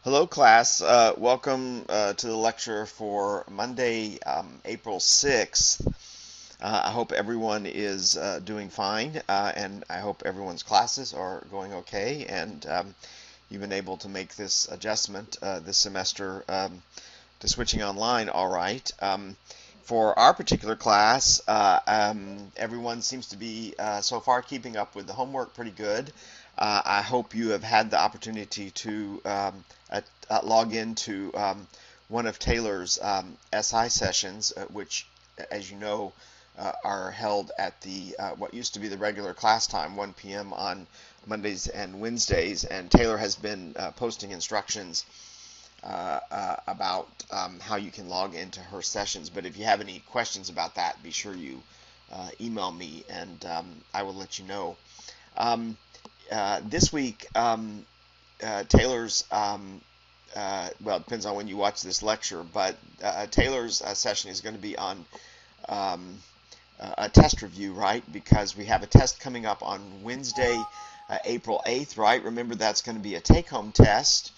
Hello, class. Welcome to the lecture for Monday, April 6th. I hope everyone is doing fine, and I hope everyone's classes are going okay, and you've been able to make this adjustment this semester to switching online all right. For our particular class, everyone seems to be so far keeping up with the homework pretty good. I hope you have had the opportunity to log into one of Taylor's SI sessions, which, as you know, are held at the what used to be the regular class time, 1 p.m. on Mondays and Wednesdays. And Taylor has been posting instructions about how you can log into her sessions. But if you have any questions about that, be sure you email me, and I will let you know. This week, Taylor's well, it depends on when you watch this lecture, but Taylor's session is going to be on um, a test review, right? Because we have a test coming up on Wednesday, April 8th, right? Remember, that's going to be a take-home test,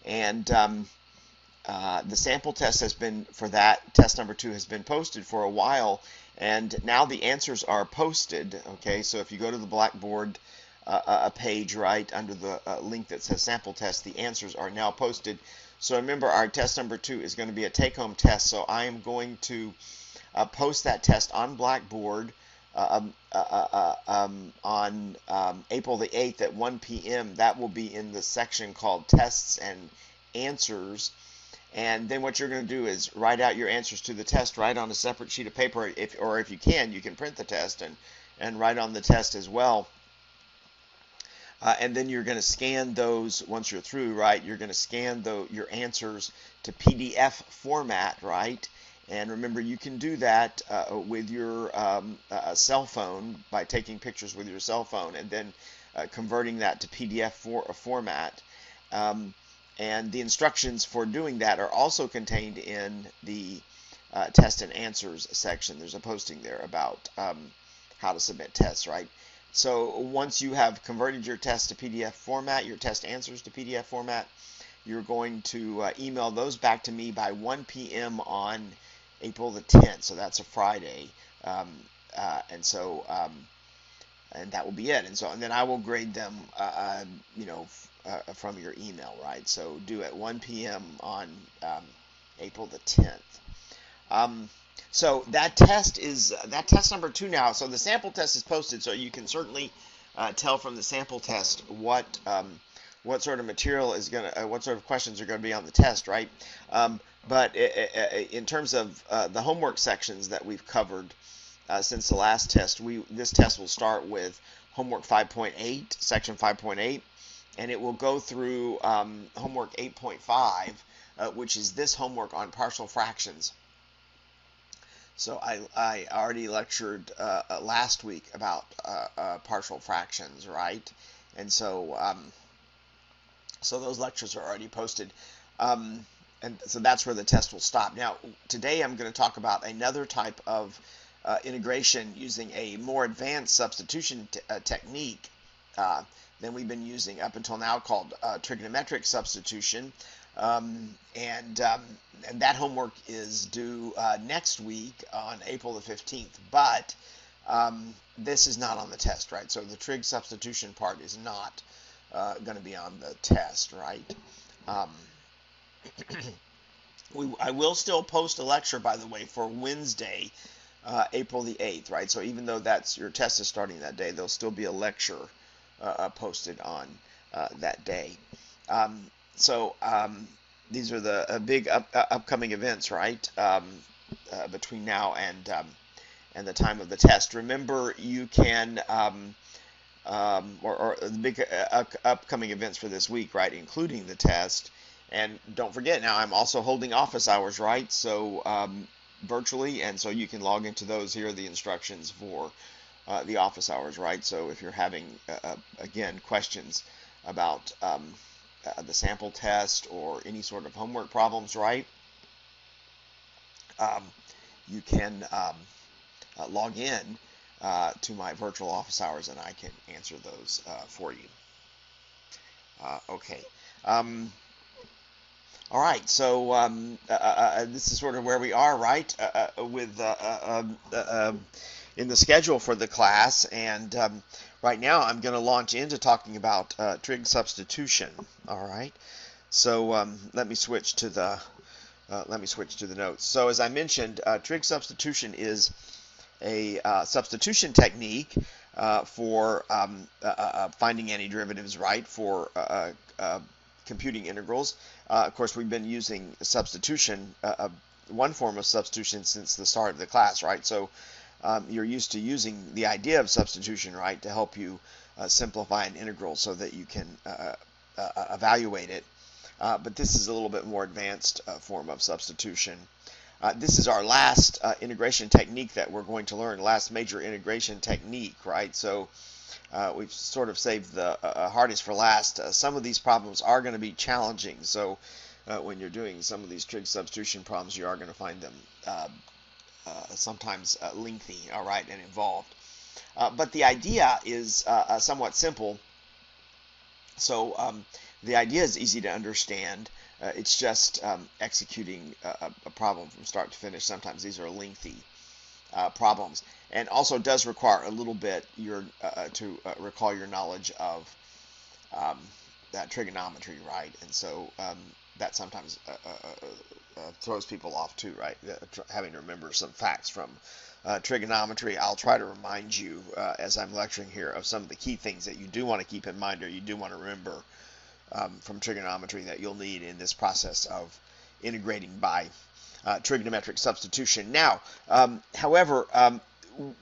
and the sample test has been, for that, test number 2 has been posted for a while, and now the answers are posted, okay? So if you go to the Blackboard a page, right, under the link that says sample test, the answers are now posted. So remember, our test number 2 is going to be a take-home test, so I am going to post that test on Blackboard on April the 8th at 1 p.m. That will be in the section called Tests and Answers. And then what you're going to do is write out your answers to the test right on a separate sheet of paper. Or if you can print the test and write on the test as well. And then you're going to scan those once you're through, right? You're going to scan your answers to PDF format, right? And remember, you can do that with your cell phone by taking pictures with your cell phone and then converting that to PDF format. And the instructions for doing that are also contained in the test and answers section. There's a posting there about how to submit tests, right? So once you have converted your test to PDF format, your test answers to PDF format, you're going to email those back to me by 1 p.m. on April the 10th. So that's a Friday. And that will be it. And then I will grade them, from your email, right? So do at 1 p.m. on April the 10th. So that test number 2 now. So the sample test is posted, so you can certainly tell from the sample test what sort of material is going to, what sort of questions are going to be on the test, right? But in terms of the homework sections that we've covered since the last test, this test will start with homework 5.8, section 5.8, and it will go through homework 8.5, which is this homework on partial fractions. So I already lectured last week about partial fractions, right? And so those lectures are already posted. And so that's where the test will stop. Now, today I'm going to talk about another type of integration using a more advanced substitution technique than we've been using up until now, called trigonometric substitution. And that homework is due next week on April the 15th. But this is not on the test, right? So the trig substitution part is not going to be on the test, right? I will still post a lecture, by the way, for Wednesday, April the 8th, right? So even though your test is starting that day, there'll still be a lecture posted on that day. These are the big upcoming events, right? Between now and the time of the test. Remember, you can or the big upcoming events for this week, right? Including the test. And don't forget, now I'm also holding office hours, right? So virtually, and so you can log into those. Here are the instructions for the office hours, right? So if you're having, again, questions about the sample test or any sort of homework problems, right? You can log in to my virtual office hours, and I can answer those for you. Okay. All right, so this is sort of where we are, right, with in the schedule for the class, and right now I'm going to launch into talking about trig substitution. All right, so let me switch to the notes. So as I mentioned, trig substitution is a substitution technique for finding antiderivatives, right, for computing integrals. Of course, we've been using substitution, one form of substitution since the start of the class, right? So you're used to using the idea of substitution, right, to help you simplify an integral so that you can evaluate it. But this is a little bit more advanced form of substitution. This is our last integration technique that we're going to learn, last major integration technique, right? So we've sort of saved the hardest for last. Some of these problems are going to be challenging, so when you're doing some of these trig substitution problems, you are going to find them sometimes lengthy, all right, and involved. But the idea is somewhat simple. So the idea is easy to understand. It's just executing a problem from start to finish. Sometimes these are lengthy problems, and also does require a little bit to recall your knowledge of that trigonometry, right? And so that sometimes throws people off too, right? Having to remember some facts from trigonometry. I'll try to remind you as I'm lecturing here of some of the key things that you do want to keep in mind or you do want to remember from trigonometry that you'll need in this process of integrating by trigonometric substitution. Now, however,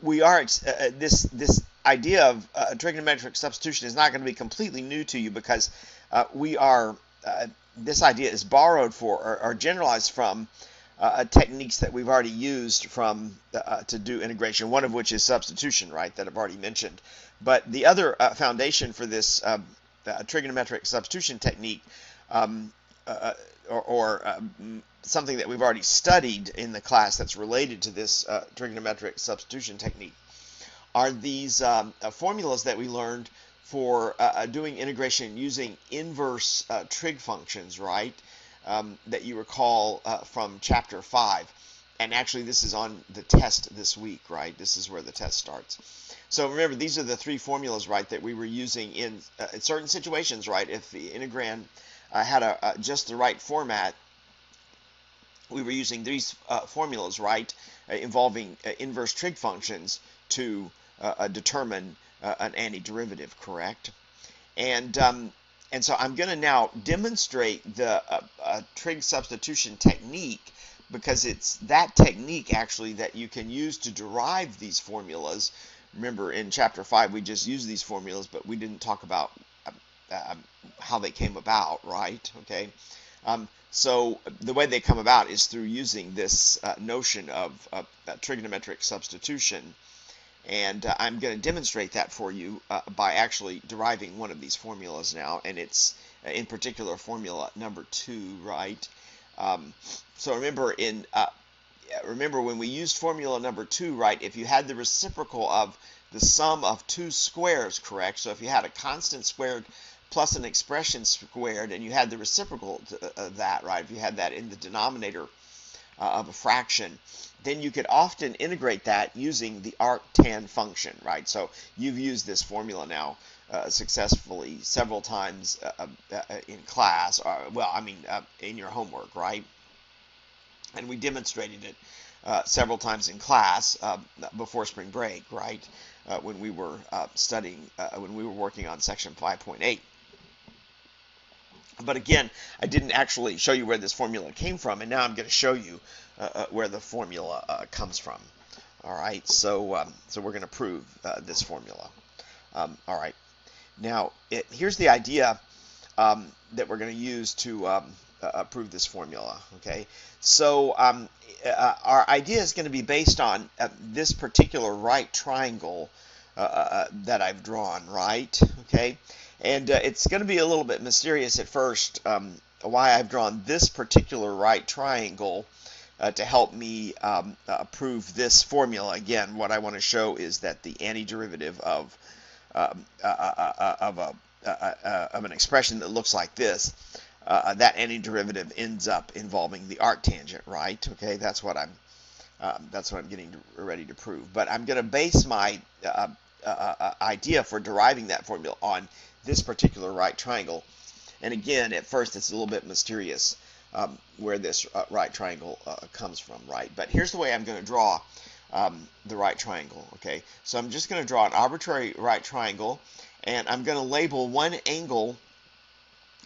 we are this idea of trigonometric substitution is not going to be completely new to you because we are this idea is borrowed for or generalized from techniques that we've already used from to do integration. One of which is substitution, right? That I've already mentioned. But the other foundation for this trigonometric substitution technique, or something that we've already studied in the class that's related to this trigonometric substitution technique, are these formulas that we learned for doing integration using inverse trig functions, right? That you recall from Chapter 5. And actually, this is on the test this week, right? This is where the test starts. So remember, these are the three formulas, right, that we were using in certain situations, right? If the integrand had just the right format, we were using these formulas, right, involving inverse trig functions to determine an antiderivative, correct? And so I'm going to now demonstrate the trig substitution technique, because it's that technique actually that you can use to derive these formulas. Remember, in Chapter 5 we just used these formulas, but we didn't talk about how they came about, right? Okay. So the way they come about is through using this notion of trigonometric substitution. And I'm going to demonstrate that for you by actually deriving one of these formulas now, and it's in particular formula number 2, right? So remember remember when we used formula number 2, right? If you had the reciprocal of the sum of two squares, correct? So if you had a constant squared plus an expression squared, and you had the reciprocal of that, right? If you had that in the denominator of a fraction, then you could often integrate that using the arctan function, right? So you've used this formula now successfully several times in class, or, well, I mean, in your homework, right? And we demonstrated it several times in class before spring break, right? When we were studying, when we were working on section 5.8. But again, I didn't actually show you where this formula came from, and now I'm going to show you where the formula comes from. All right, so so we're going to prove this formula. All right, now here's the idea that we're going to use to prove this formula. Okay, so our idea is going to be based on this particular right triangle that I've drawn, right? Okay. And it's going to be a little bit mysterious at first why I've drawn this particular right triangle to help me prove this formula. Again, what I want to show is that the antiderivative of an expression that looks like this that antiderivative ends up involving the arctangent, right? Okay, that's what I'm getting ready to prove. But I'm going to base my idea for deriving that formula on this particular right triangle. And again, at first it's a little bit mysterious where this right triangle comes from, right? But here's the way I'm going to draw the right triangle, okay? So I'm just going to draw an arbitrary right triangle, and I'm going to label one angle,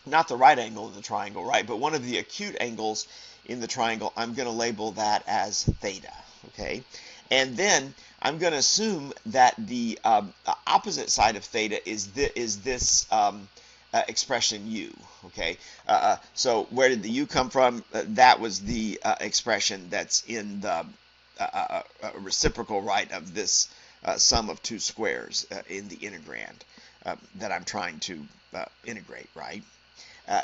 not the right angle of the triangle, right, but one of the acute angles in the triangle, I'm going to label that as theta, okay? And then I'm going to assume that the opposite side of theta is this expression u, okay? So where did the u come from? That was the expression that's in the reciprocal, right, of this sum of two squares in the integrand that I'm trying to integrate, right?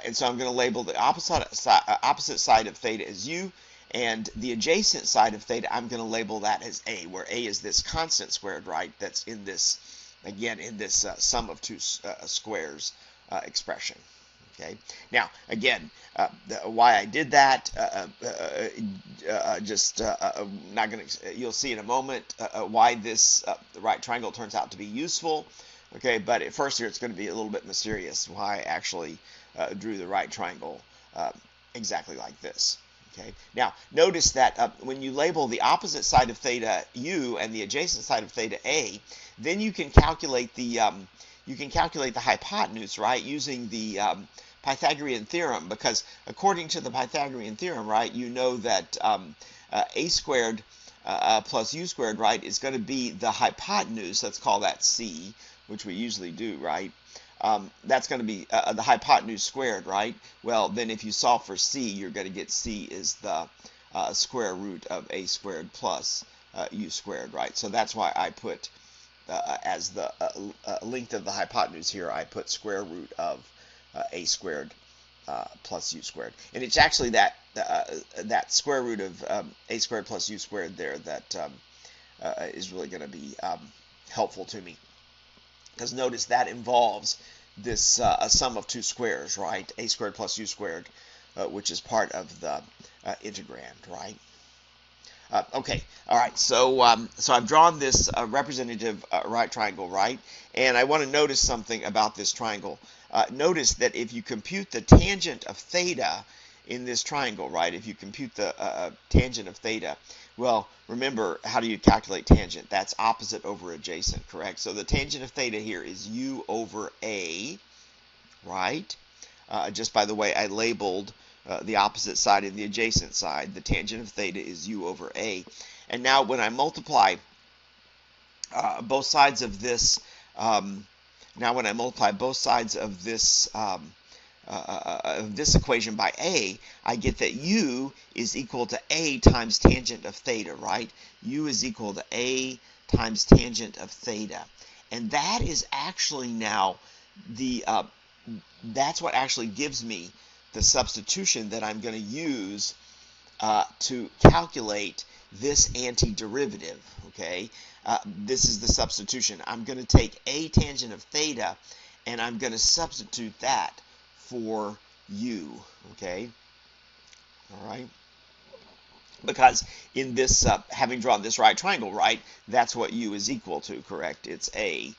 And so I'm going to label the opposite side of theta as u, and the adjacent side of theta, I'm going to label that as a, where a is this constant squared, right, that's in this, again, in this sum of two squares expression. Okay. Now, again, why I did that, not going to. You'll see in a moment why this the right triangle turns out to be useful. Okay, but at first here it's going to be a little bit mysterious why I actually drew the right triangle exactly like this. Okay. Now, notice that when you label the opposite side of theta u and the adjacent side of theta a, then you can calculate the hypotenuse, right, using the Pythagorean theorem, because according to the Pythagorean theorem, right, you know that a squared plus u squared, right, is going to be the hypotenuse. Let's call that c, which we usually do, right? That's going to be the hypotenuse squared, right? Well, then if you solve for c, you're going to get c is the square root of a squared plus u squared, right? So that's why I put as the length of the hypotenuse here, I put square root of a squared plus u squared. And it's actually that square root of a squared plus u squared there that is really going to be helpful to me. Because notice that involves this a sum of two squares, right? A squared plus u squared, which is part of the integrand, right? Okay, all right, so I've drawn this representative right triangle, right? And I want to notice something about this triangle. Notice that if you compute the tangent of theta in this triangle, right, if you compute the tangent of theta, well, remember, how do you calculate tangent? That's opposite over adjacent, correct? So the tangent of theta here is u over a, right? Just by the way I labeled the opposite side and the adjacent side, the tangent of theta is u over a. And now when I multiply both sides of this, this equation by a, I get that u is equal to a times tangent of theta, right? U is equal to a times tangent of theta. And that is actually now that's what actually gives me the substitution that I'm going to use to calculate this antiderivative, okay? This is the substitution. I'm going to take a tangent of theta, and I'm going to substitute that for u, okay? All right? Because in this, having drawn this right triangle, right, that's what u is equal to, correct? It's a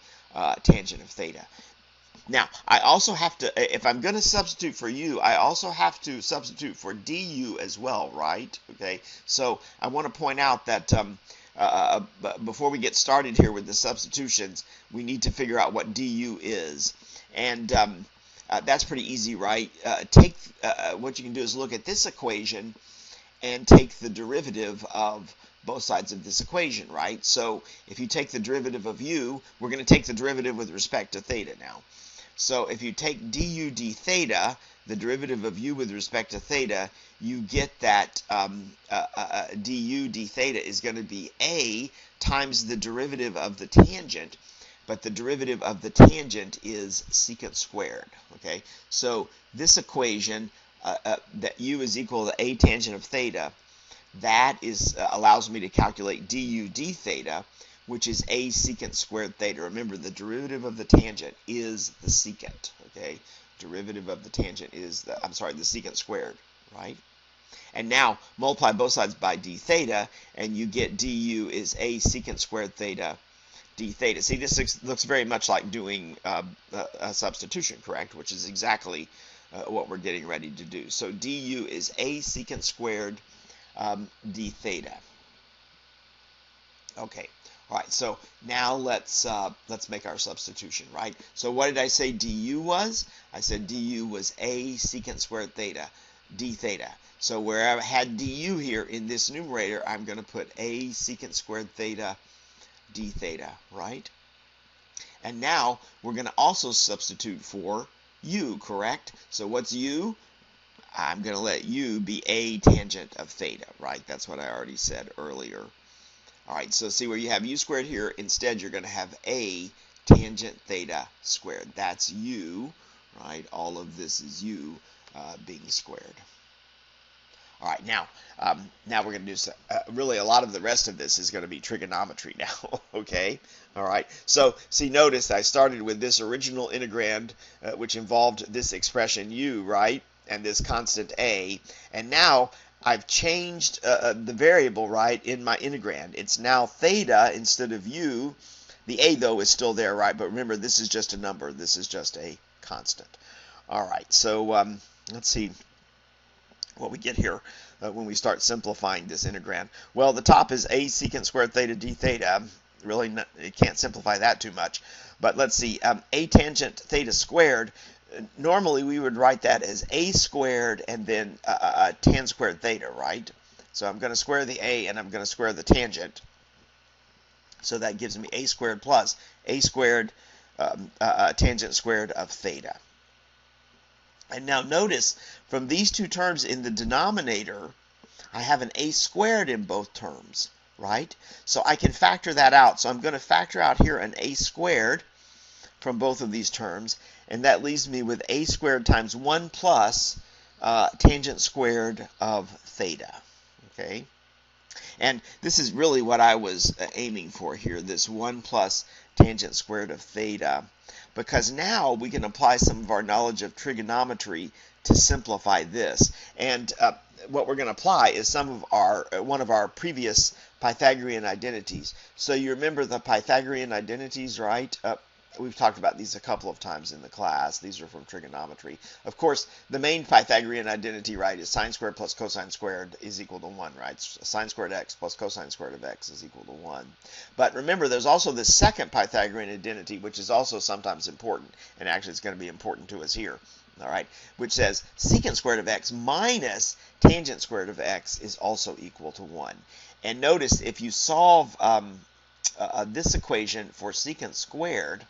tangent of theta. Now, I also have to, if I'm going to substitute for u, I also have to substitute for du as well, right? Okay, so I want to point out that before we get started here with the substitutions, we need to figure out what du is. And that's pretty easy, right? What you can do is look at this equation and take the derivative of both sides of this equation, right? So if you take the derivative of u, we're going to take the derivative with respect to theta now. So if you take du d theta, the derivative of u with respect to theta, you get that du d theta is going to be a times the derivative of the tangent, but the derivative of the tangent is secant squared, okay? So this equation, that u is equal to a tangent of theta, that is allows me to calculate du d theta, which is a secant squared theta. Remember, the derivative of the tangent is the secant, okay? Derivative of the tangent is the secant squared, right? And now multiply both sides by d theta, and you get du is a secant squared theta d theta. See, this looks very much like doing a substitution, correct? Which is exactly what we're getting ready to do. So du is a secant squared d theta. Okay. All right. So now let's make our substitution, right? So what did I say du was? I said du was a secant squared theta d theta. So where I had du here in this numerator, I'm going to put a secant squared theta d theta, right? And now we're going to also substitute for u, correct? So what's u? I'm going to let u be a tangent of theta, right? That's what I already said earlier. All right, so see where you have u squared here, instead you're going to have a tangent theta squared. That's u, right? All of this is u being squared. All right, now we're going to do really a lot of the rest of this is going to be trigonometry now, okay? All right, so see, notice I started with this original integrand, which involved this expression u, right, and this constant a, and now I've changed the variable, right, in my integrand. It's now theta instead of u. The a, though, is still there, right, but remember, this is just a number. This is just a constant. All right, so let's see what we get here when we start simplifying this integrand. Well, the top is a secant squared theta d theta. Really, it can't simplify that too much. But let's see, a tangent theta squared, normally we would write that as a squared and then tan squared theta, right? So I'm going to square the a and I'm going to square the tangent. So that gives me a squared plus a squared tangent squared of theta. And now notice, from these two terms in the denominator, I have an a squared in both terms, right? So I can factor that out. So I'm going to factor out here an a squared from both of these terms, and that leaves me with a squared times 1 plus tangent squared of theta, okay? And this is really what I was aiming for here, this 1 plus tangent squared of theta, because now we can apply some of our knowledge of trigonometry to simplify this. And what we're going to apply is one of our previous Pythagorean identities. So you remember the Pythagorean identities, right? We've talked about these a couple of times in the class. These are from trigonometry. Of course, the main Pythagorean identity, right, is sine squared plus cosine squared is equal to 1, right? Sine squared x plus cosine squared of x is equal to 1. But remember, there's also this second Pythagorean identity, which is also sometimes important, and actually it's going to be important to us here, all right, which says secant squared of x minus tangent squared of x is also equal to 1. And notice, if you solve this equation for secant squared,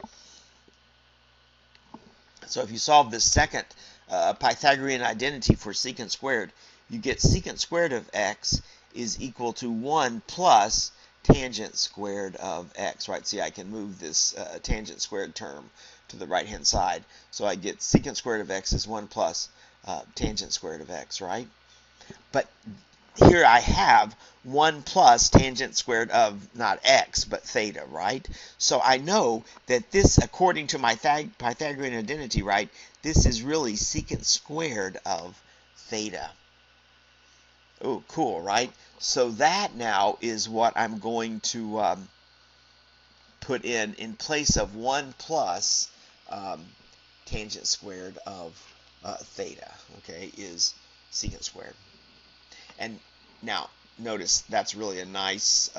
so if you solve this second Pythagorean identity for secant squared, you get secant squared of x is equal to 1 plus tangent squared of x, right? See, I can move this tangent squared term to the right-hand side. So I get secant squared of x is 1 plus tangent squared of x, right? But here I have 1 plus tangent squared of not x, but theta, right? So I know that this, according to my Pythagorean identity, right, this is really secant squared of theta. Oh, cool, right? So that now is what I'm going to put in place of 1 plus tangent squared of theta, okay, is secant squared. And now, notice that's really a nice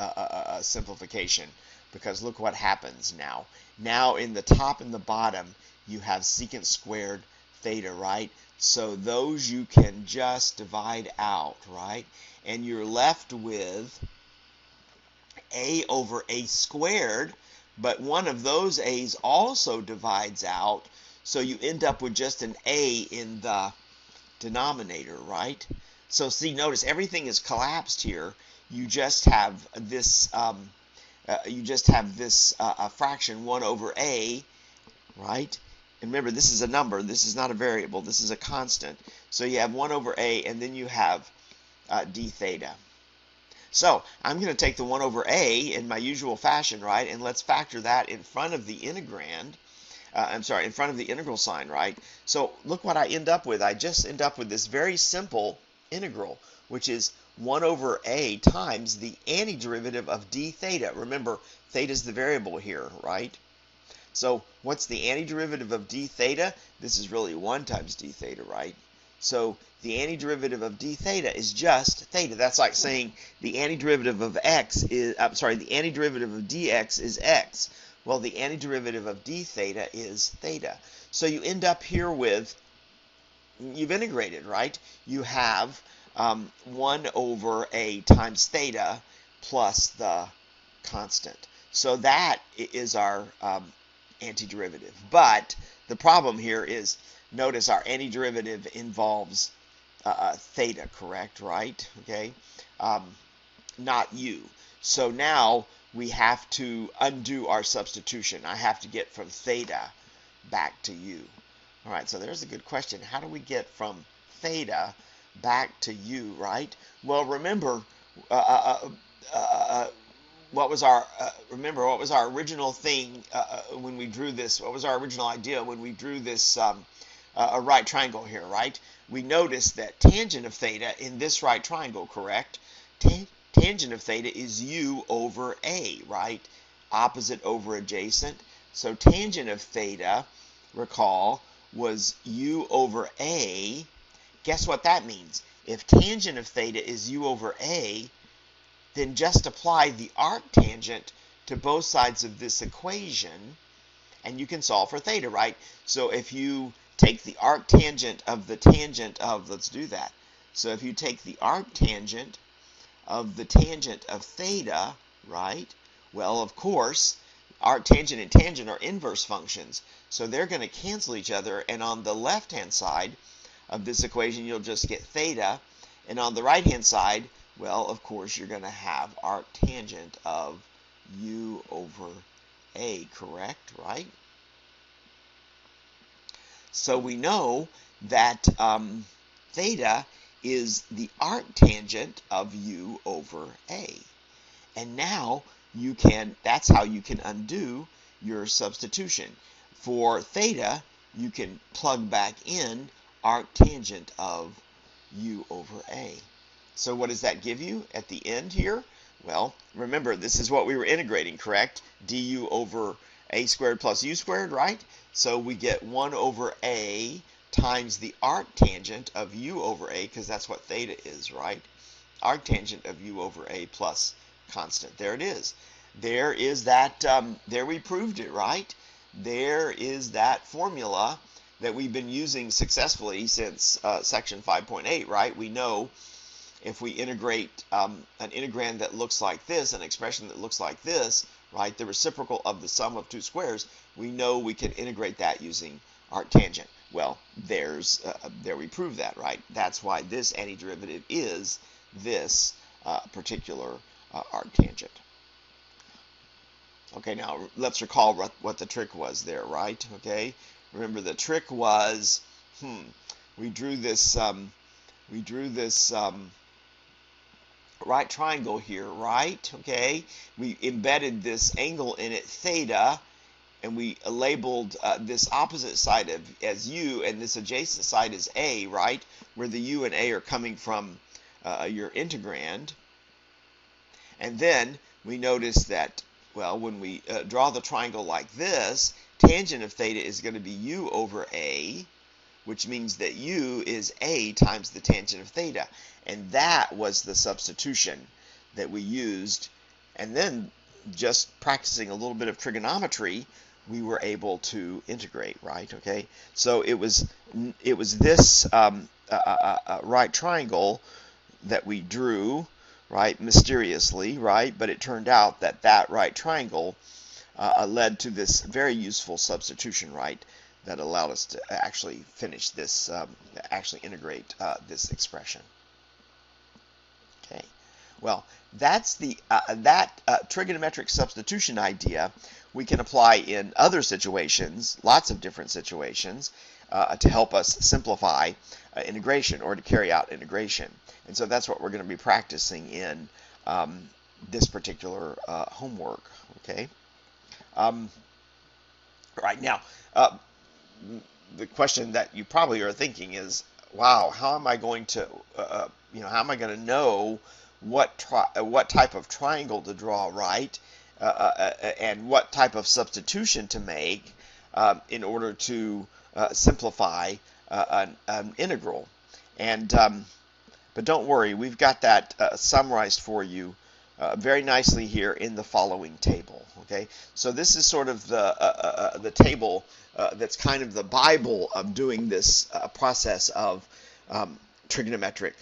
simplification, because look what happens now. Now, in the top and the bottom, you have secant squared theta, right? So those you can just divide out, right? And you're left with a over a squared, but one of those a's also divides out, so you end up with just an a in the denominator, right? So see, notice everything is collapsed here. You just have this fraction 1 over a, right? And remember, this is a number. This is not a variable. This is a constant. So you have 1 over a, and then you have d theta. So I'm going to take the 1 over a in my usual fashion, right? And let's factor that in front of the integrand. I'm sorry, in front of the integral sign, right? So look what I end up with. I just end up with this very simple integral, which is 1 over a times the antiderivative of d theta. Remember, theta is the variable here, right? So what's the antiderivative of d theta? This is really 1 times d theta, right? So the antiderivative of d theta is just theta. That's like saying the antiderivative of x is, I'm sorry, the antiderivative of dx is x. Well, the antiderivative of d theta is theta. So you end up here with, you've integrated, right? You have 1 over a times theta plus the constant. So that is our antiderivative. But the problem here is, notice our antiderivative involves theta, correct, right? Okay, not u. So now we have to undo our substitution. I have to get from theta back to u. All right, so there's a good question. How do we get from theta back to u, right? Well, remember, what was our original thing when we drew this? What was our original idea when we drew this a right triangle here, right? We noticed that tangent of theta in this right triangle, correct? Tangent of theta is u over a, right? Opposite over adjacent. So tangent of theta, recall, was u over a. Guess what that means? If tangent of theta is u over a, then just apply the arctangent to both sides of this equation, and you can solve for theta, right? So if you take the arctangent of the tangent of, let's do that. So if you take the arctangent of the tangent of theta, right? Well, of course, arctangent and tangent are inverse functions, so they're going to cancel each other, and on the left-hand side of this equation, you'll just get theta, and on the right-hand side, well, of course, you're going to have arctangent of u over a, correct, right? So we know that theta is the arctangent of u over a. And now you can, that's how you can undo your substitution. For theta, you can plug back in arctangent of u over a. So what does that give you at the end here? Well, remember, this is what we were integrating, correct? Du over a squared plus u squared, right? So we get 1 over a times the arctangent of u over a, because that's what theta is, right? Arctangent of u over a plus constant. There it is. There is that, there we proved it, right? There is that formula that we've been using successfully since section 5.8, right? We know if we integrate an integrand that looks like this, an expression that looks like this, right, the reciprocal of the sum of two squares, we know we can integrate that using arctangent. Well, there we prove that, right? That's why this antiderivative is this particular arctangent. Okay, now let's recall what the trick was there, right? Okay, remember the trick was, we drew this right triangle here, right? Okay, we embedded this angle in it, theta, and we labeled this opposite side as u, and this adjacent side is a, right? Where the u and a are coming from your integrand. And then we notice that, well, when we draw the triangle like this, tangent of theta is going to be u over a, which means that u is a times the tangent of theta. And that was the substitution that we used. And then just practicing a little bit of trigonometry, we were able to integrate, right? Okay, so it was this right triangle that we drew, right, mysteriously, right? But it turned out that that right triangle led to this very useful substitution, right, that allowed us to actually finish this, actually integrate this expression. Okay, well, that's the trigonometric substitution idea we can apply in other situations, lots of different situations, to help us simplify integration or to carry out integration. And so that's what we're going to be practicing in this particular homework. Okay. Right now, uh, the question that you probably are thinking is, wow, how am I going to, how am I going to know what type of triangle to draw, right? And what type of substitution to make in order to simplify an integral. And but don't worry, we've got that summarized for you very nicely here in the following table. Okay, so this is sort of the table that's kind of the Bible of doing this process of trigonometric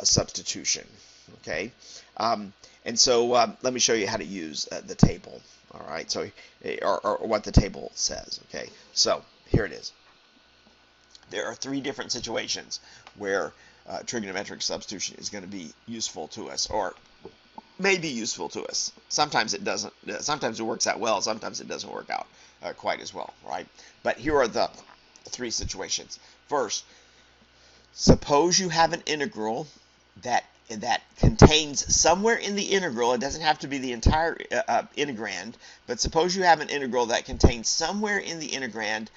substitution. Okay, and so let me show you how to use the table. All right, so or what the table says. Okay, so here it is. There are three different situations where trigonometric substitution is going to be useful to us, or may be useful to us. Sometimes it doesn't. Sometimes it works out well. Sometimes it doesn't work out quite as well, right? But here are the three situations. First, suppose you have an integral that contains somewhere in the integral. It doesn't have to be the entire integrand, but suppose you have an integral that contains somewhere in the integrand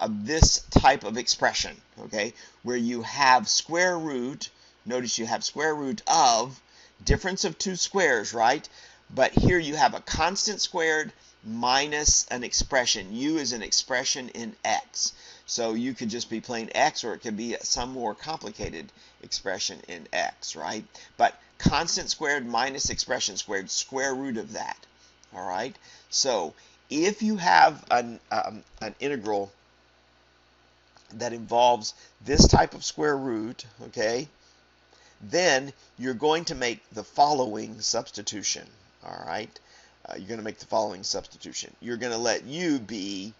this type of expression, okay, where you have square root. Notice you have square root of difference of two squares, right? But here you have a constant squared minus an expression. U is an expression in x. So you could just be plain x, or it could be some more complicated expression in x, right? But constant squared minus expression squared, square root of that, all right? So if you have an integral that involves this type of square root, okay, then you're going to make the following substitution, all right? You're going to make the following substitution. You're going to let u be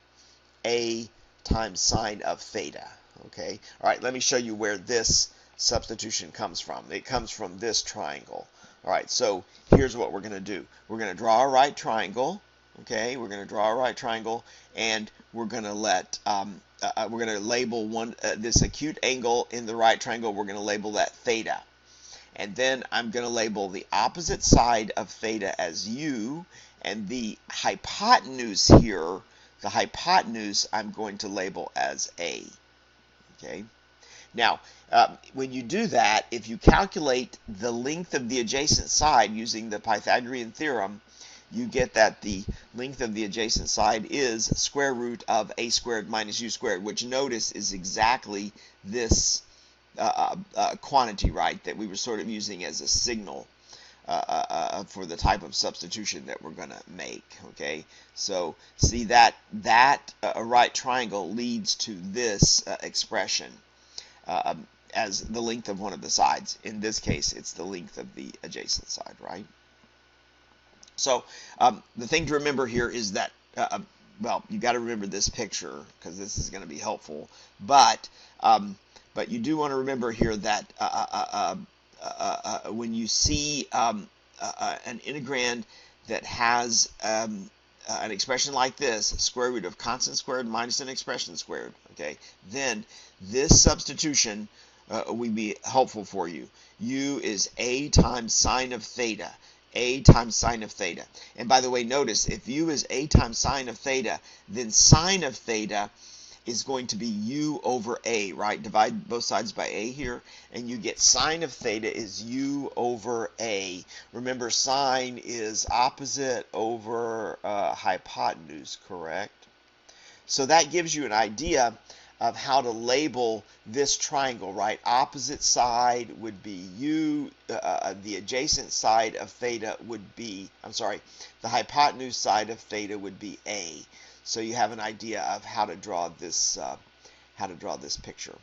a times sine of theta, okay? All right, let me show you where this substitution comes from. It comes from this triangle. All right, so here's what we're going to do. We're going to draw a right triangle, okay? We're going to draw a right triangle, and we're going to let we're going to label this acute angle in the right triangle. We're going to label that theta. And then I'm going to label the opposite side of theta as u, and the hypotenuse here, the hypotenuse, I'm going to label as a. Okay. Now, when you do that, if you calculate the length of the adjacent side using the Pythagorean theorem, you get that the length of the adjacent side is square root of a squared minus u squared, which notice is exactly this quantity, right, that we were sort of using as a signal for the type of substitution that we're going to make. Okay, so see that right triangle leads to this expression as the length of one of the sides. In this case, it's the length of the adjacent side, right? So the thing to remember here is that well, you got to remember this picture because this is going to be helpful, but you do want to remember here that when you see an integrand that has an expression like this, square root of constant squared minus an expression squared, okay, then this substitution would be helpful for you. U is a times sine of theta. A times sine of theta. And by the way, notice if u is a times sine of theta, then sine of theta is going to be u over a, right? Divide both sides by a here, and you get sine of theta is u over a. Remember, sine is opposite over hypotenuse, correct? So that gives you an idea of how to label this triangle, right? Opposite side would be u, the adjacent side of theta would be, the hypotenuse side of theta would be a. So you have an idea of how to draw this picture.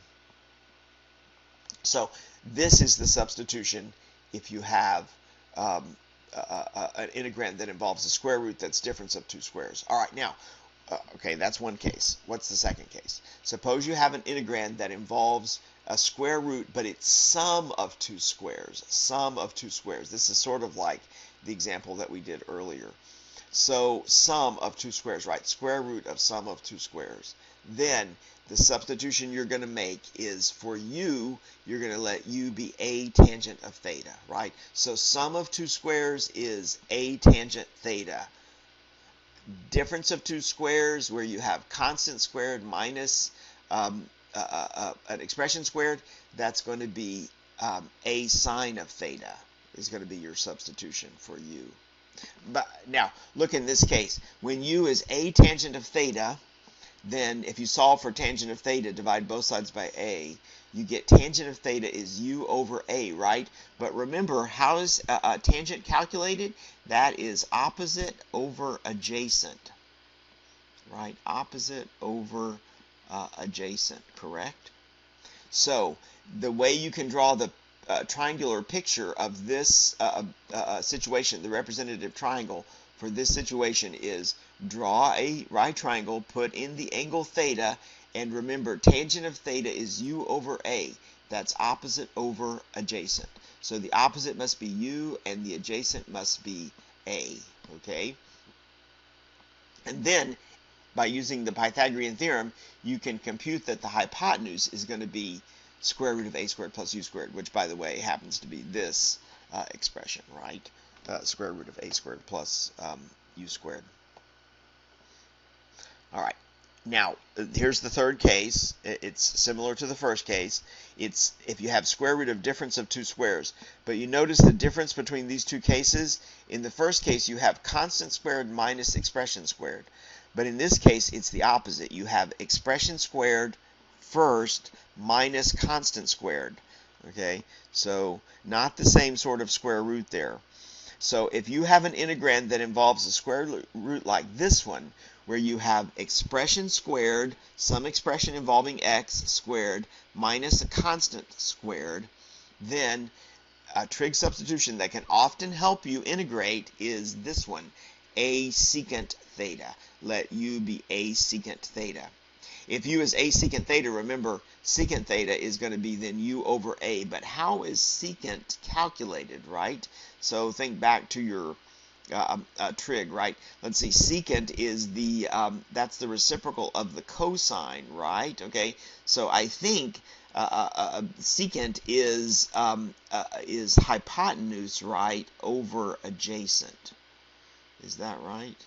So this is the substitution if you have an integrand that involves a square root that's difference of two squares. All right, now, okay, that's one case. What's the second case? Suppose you have an integrand that involves a square root, but it's sum of two squares. Sum of two squares. This is sort of like the example that we did earlier. So sum of two squares, right? Square root of sum of two squares. Then the substitution you're going to make is for u, you're going to let u be a tangent of theta, right? So sum of two squares is a tangent theta. difference of two squares where you have constant squared minus an expression squared, that's going to be a sine of theta is going to be your substitution for u. But now, look in this case. When u is a tangent of theta, then if you solve for tangent of theta, divide both sides by a, you get tangent of theta is u over a, right? But remember, how is a tangent calculated? That is opposite over adjacent, right? Opposite over adjacent, correct? So the way you can draw the triangular picture of this situation, the representative triangle for this situation, is draw a right triangle, put in the angle theta, and remember tangent of theta is u over a. That's opposite over adjacent. So the opposite must be u and the adjacent must be a, okay? And then by using the Pythagorean theorem, you can compute that the hypotenuse is going to be square root of a squared plus u squared, which, by the way, happens to be this expression, right? Square root of a squared plus u squared. All right. Now, here's the third case. It's similar to the first case. It's if you have square root of difference of two squares. But you notice the difference between these two cases? In the first case, you have constant squared minus expression squared. But in this case, it's the opposite. You have expression squared first minus constant squared. Okay? So, not the same sort of square root there. So, if you have an integrand that involves a square root like this one, where you have expression squared, some expression involving x squared, minus a constant squared, then a trig substitution that can often help you integrate is this one, a secant theta. Let u be a secant theta. If u is a secant theta, remember secant theta is going to be then u over a. But how is secant calculated, right? So think back to your trig, right? Let's see, secant is the, that's the reciprocal of the cosine, right? Okay, so I think secant is hypotenuse, right, over adjacent. Is that right?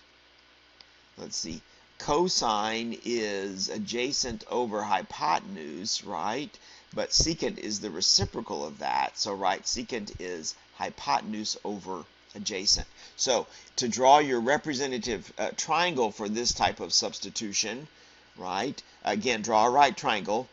Let's see. Cosine is adjacent over hypotenuse, right? But secant is the reciprocal of that. So, right, secant is hypotenuse over adjacent. So, to draw your representative triangle for this type of substitution, right, again, draw a right triangle,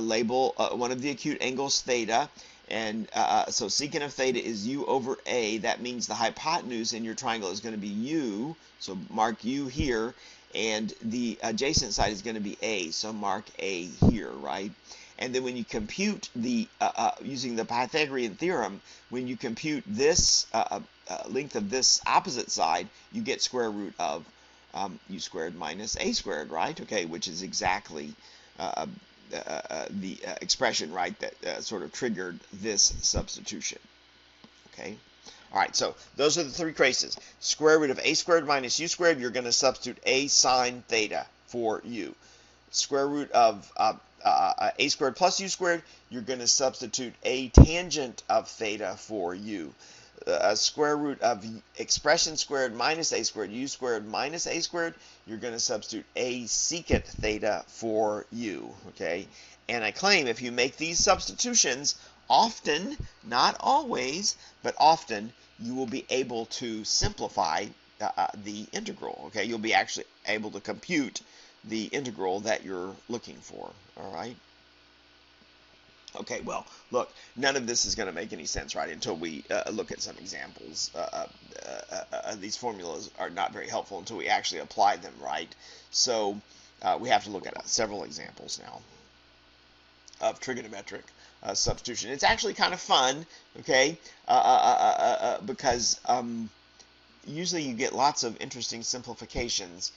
label one of the acute angles theta, and so secant of theta is u over a. That means the hypotenuse in your triangle is going to be u, so mark u here, and the adjacent side is going to be a, so mark a here, right? And then when you compute the, using the Pythagorean theorem, when you compute this length of this opposite side, you get square root of u squared minus a squared, right? Okay, which is exactly the expression, right, that sort of triggered this substitution. Okay? All right, so those are the three cases. Square root of a squared minus u squared, you're going to substitute a sine theta for u. Square root of a squared plus u squared, you're going to substitute a tangent of theta for u. Square root of expression squared minus a squared, u squared minus a squared, you're going to substitute a secant theta for u, okay? And I claim if you make these substitutions, often, not always, but often, you will be able to simplify the integral, okay? You'll be actually able to compute the integral that you're looking for, all right? Okay, well, look, none of this is going to make any sense, right, until we look at some examples. These formulas are not very helpful until we actually apply them, right? So we have to look at several examples now of trigonometric substitution. It's actually kind of fun, okay, because usually you get lots of interesting simplifications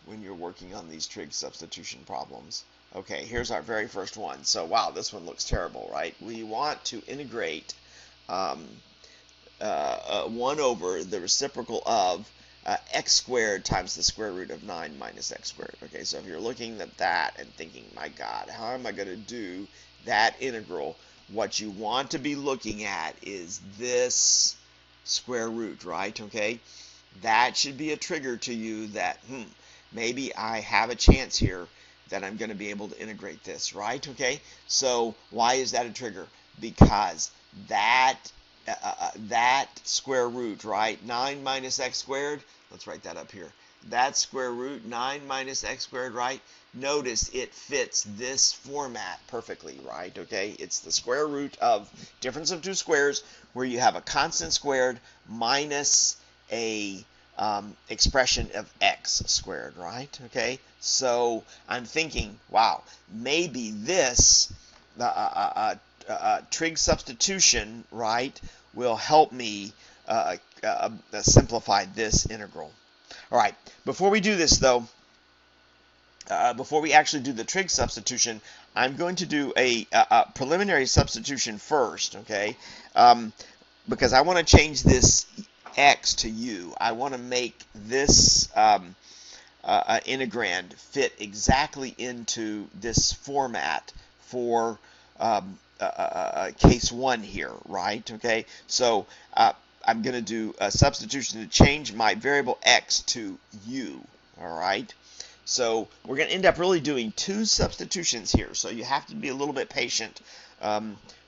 when you're working on these trig substitution problems. Okay, here's our very first one. So, wow, this one looks terrible, right? We want to integrate 1 over the reciprocal of x squared times the square root of 9 minus x squared. Okay, so if you're looking at that and thinking, my God, how am I going to do that integral? What you want to be looking at is this square root, right? Okay, That should be a trigger to you that, maybe I have a chance here that I'm going to be able to integrate this, right? Okay, so why is that a trigger? Because that square root, right? 9 minus x squared, let's write that up here. That square root, 9 minus x squared, right? Notice it fits this format perfectly, right? Okay, it's the square root of difference of two squares where you have a constant squared minus a expression of x squared, right? Okay, so I'm thinking, wow, maybe this trig substitution, right, will help me simplify this integral. All right, before we do this though, before we actually do the trig substitution, I'm going to do a preliminary substitution first, okay? Because I want to change this x to u. I want to make this integrand fit exactly into this format for case 1 here, right? Okay, so I'm going to do a substitution to change my variable x to u, all right? So we're going to end up really doing 2 substitutions here, so you have to be a little bit patient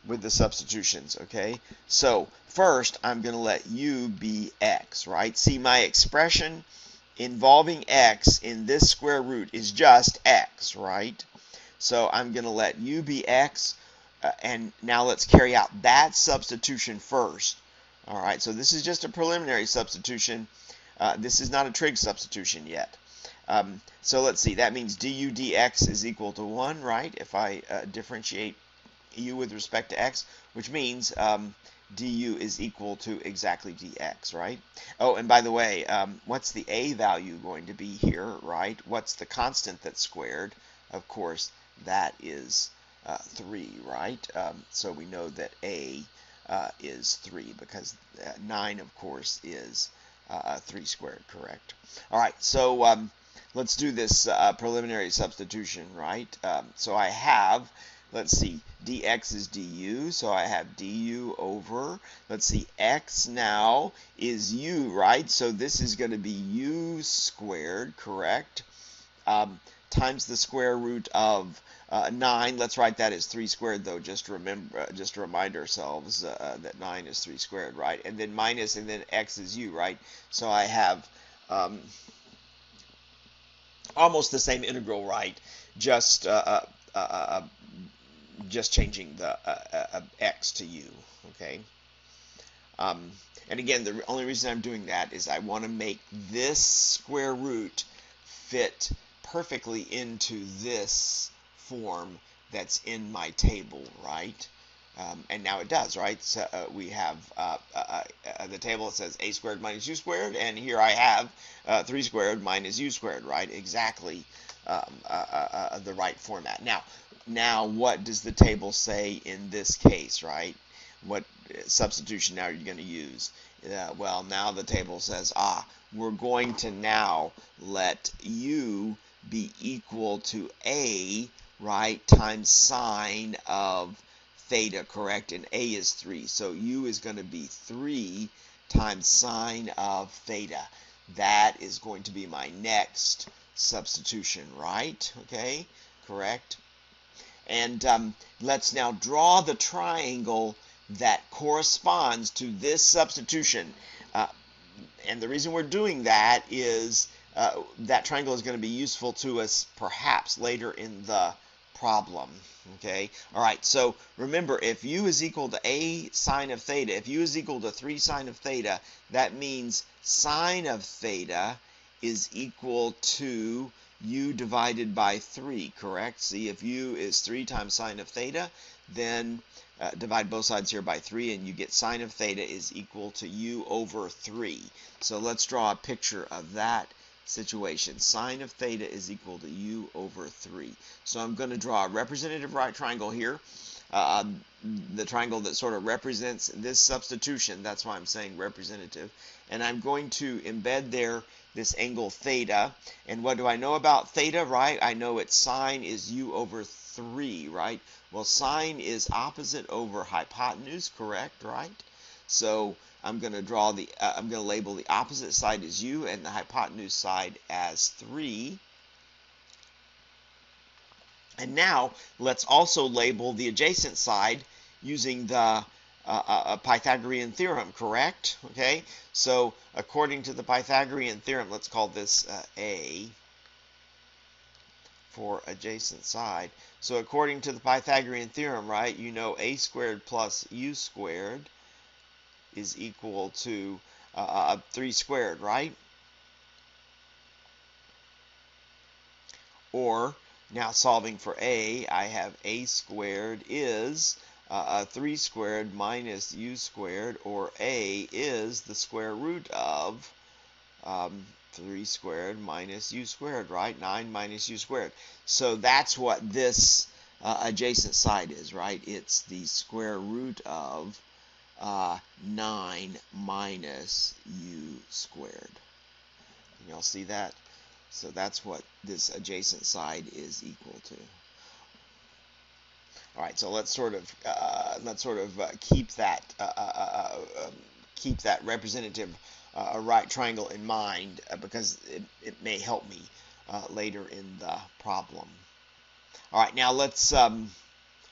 with the substitutions, okay? So first, I'm going to let u be x, right? See, my expression involving x in this square root is just x, right? So I'm going to let u be x, and now let's carry out that substitution first. All right, so this is just a preliminary substitution. This is not a trig substitution yet. So let's see, that means du dx is equal to 1, right? If I differentiate u with respect to x, which means du is equal to exactly dx, right? Oh, and by the way, what's the a value going to be here, right? What's the constant that's squared? Of course, that is 3, right? So we know that a is 3 because 9, of course, is 3 squared, correct? All right, so let's do this preliminary substitution, right? So I have, let's see, dx is du, so I have du over, let's see, x now is u, right? So this is going to be u squared, correct? Times the square root of 9. Let's write that as 3 squared, though, just to remind ourselves that 9 is 3 squared, right? And then minus, and then x is u, right? So I have almost the same integral, right? Just changing the x to u, okay? And again, the only reason I'm doing that is I want to make this square root fit perfectly into this form that's in my table, right? And now it does, right? So we have the table that says a squared minus u squared, and here I have 3 squared minus u squared, right? Exactly the right format. Now what does the table say in this case, right? What substitution now are you going to use? Well, now the table says, we're going to now let u be equal to a, right, times sine of theta, correct? And a is 3. So u is going to be 3 times sine of theta. That is going to be my next substitution, right? Okay, correct? And let's now draw the triangle that corresponds to this substitution. And the reason we're doing that is that triangle is going to be useful to us perhaps later in the problem. Okay, all right, so remember, if u is equal to a sine of theta, if u is equal to 3 sine of theta, that means sine of theta is equal to u divided by 3, correct? See, if u is 3 times sine of theta, then divide both sides here by 3, and you get sine of theta is equal to u over 3. So let's draw a picture of that situation. Sine of theta is equal to u over 3. So I'm going to draw a representative right triangle here. The triangle that sort of represents this substitution. That's why I'm saying representative. And I'm going to embed there this angle theta. And what do I know about theta, right? I know its sine is u over 3, right? Well, sine is opposite over hypotenuse, correct, right? So I'm going to draw I'm going to label the opposite side as u and the hypotenuse side as 3. And now let's also label the adjacent side using the Pythagorean theorem, correct? Okay, so according to the Pythagorean theorem, let's call this A for adjacent side. So according to the Pythagorean theorem, right, you know a squared plus u squared is equal to 3 squared, right? Or, now solving for a, I have a squared is 3 squared minus u squared, or a is the square root of 3 squared minus u squared, right? 9 minus u squared. So that's what this adjacent side is, right? It's the square root of 9 minus u squared. Can y'all see that? So that's what this adjacent side is equal to. All right, so let's sort of keep that representative right triangle in mind because it may help me later in the problem. All right, now let's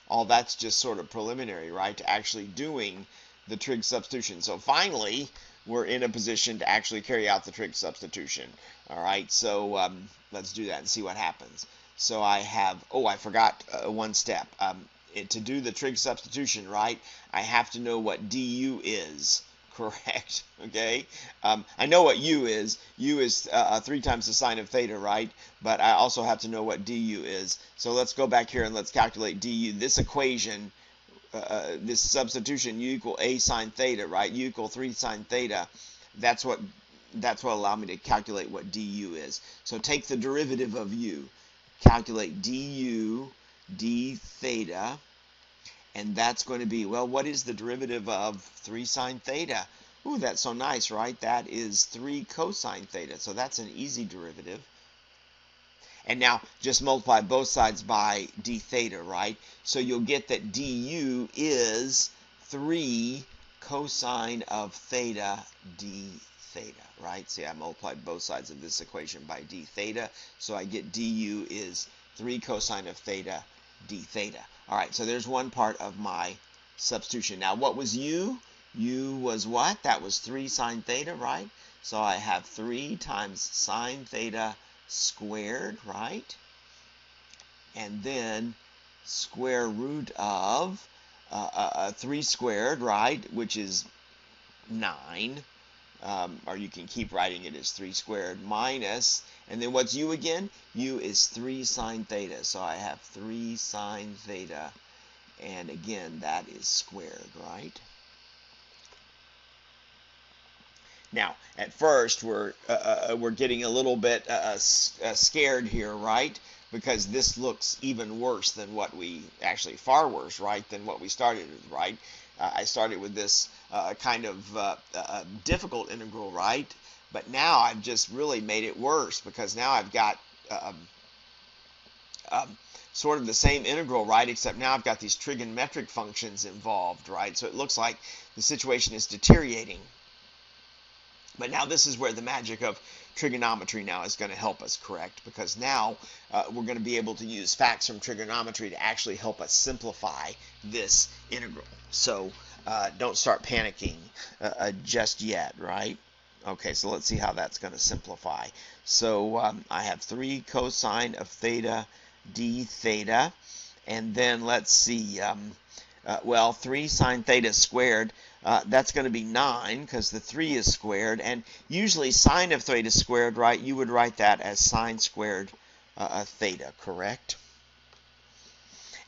all that's just sort of preliminary, right, to actually doing the trig substitution. So finally, we're in a position to actually carry out the trig substitution. All right, so let's do that and see what happens. So I have, I forgot one step. To do the trig substitution, right, I have to know what du is, correct? Okay, I know what u is. U is 3 times the sine of theta, right? But I also have to know what du is. So let's go back here and let's calculate du. This equation, this substitution, u equal a sine theta, right? U equal 3 sine theta. That's what allowed me to calculate what du is. So take the derivative of u, calculate du d theta, and that's going to be, well, what is the derivative of 3 sine theta? Ooh, that's so nice, right? That is 3 cosine theta, so that's an easy derivative. And now just multiply both sides by d theta, right? So you'll get that du is 3 cosine of theta d theta, right? See, I multiplied both sides of this equation by d theta, so I get du is 3 cosine of theta d theta. All right, so there's one part of my substitution. Now, what was u? U was what? That was 3 sine theta, right? So I have 3 times sine theta squared, right? And then square root of 3 squared, right, which is 9. Or you can keep writing it as 3 squared minus, and then what's u again? U is 3 sine theta. So I have 3 sine theta, and again, that is squared, right? Now, at first, we're getting a little bit scared here, right? Because this looks even worse than what we, actually far worse, right, than what we started with, right? I started with this kind of difficult integral, right? But now I've just really made it worse because now I've got sort of the same integral, right? Except now I've got these trigonometric functions involved, right? So it looks like the situation is deteriorating. But now this is where the magic of trigonometry now is going to help us, correct? Because now we're going to be able to use facts from trigonometry to actually help us simplify this integral. So don't start panicking just yet, right? Okay, so let's see how that's going to simplify. So I have 3 cosine of theta d theta, and then let's see, well, 3 sine theta squared, that's going to be 9 because the 3 is squared, and usually sine of theta squared, right, you would write that as sine squared theta, correct?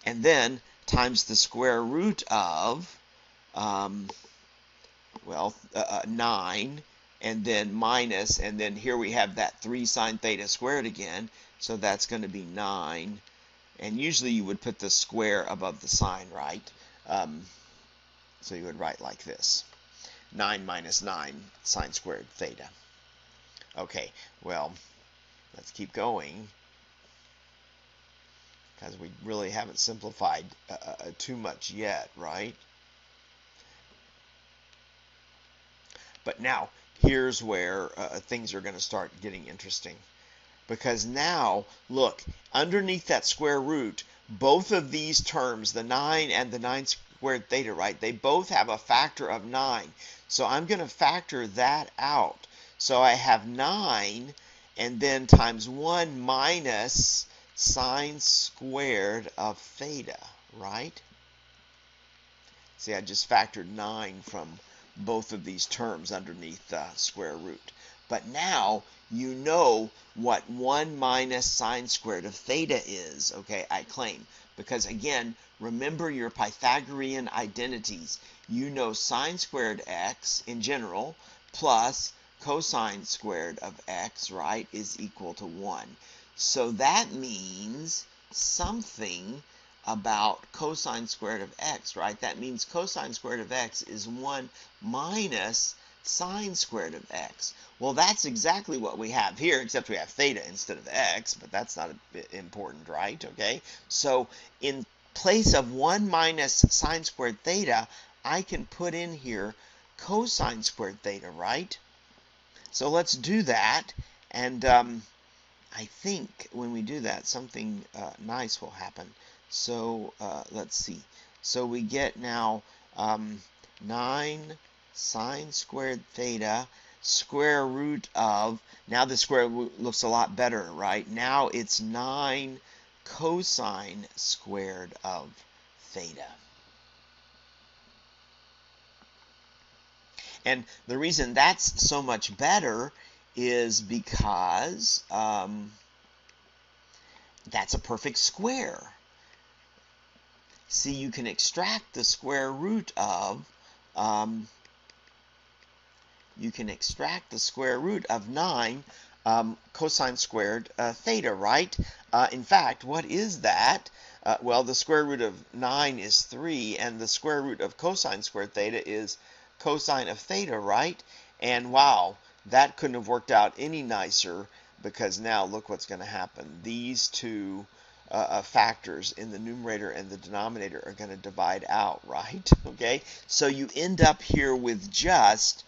And then times the square root of, 9, and then minus, and then here we have that 3 sine theta squared again, so that's going to be 9, and usually you would put the square above the sign, right? So you would write like this, 9 minus 9 sine squared theta. Okay, well, let's keep going because we really haven't simplified too much yet, right? But now, here's where things are going to start getting interesting. Because now, look, underneath that square root, both of these terms, the 9 and the 9 squared theta, right, they both have a factor of 9. So I'm going to factor that out. So I have 9 and then times 1 minus sine squared of theta, right? See, I just factored 9 from both of these terms underneath the square root. But now you know what 1 minus sine squared of theta is, okay, I claim. Because again, remember your Pythagorean identities. You know sine squared x in general plus cosine squared of x, right, is equal to 1. So that means something about cosine squared of x, right? That means cosine squared of x is 1 minus sine squared of x. Well, that's exactly what we have here, except we have theta instead of x, but that's not important, right? Okay, so in place of 1 minus sine squared theta, I can put in here cosine squared theta, right? So let's do that, and I think when we do that, something nice will happen. So let's see. So we get now 9 sine squared theta square root of, now the square root looks a lot better, right? Now it's 9 cosine squared of theta. And the reason that's so much better is because that's a perfect square. See, you can extract the square root of 9 cosine squared theta, right? In fact, what is that? Well, the square root of 9 is 3, and the square root of cosine squared theta is cosine of theta, right? And wow, that couldn't have worked out any nicer, because now look what's going to happen. These two factors in the numerator and the denominator are going to divide out, right? Okay, so you end up here with just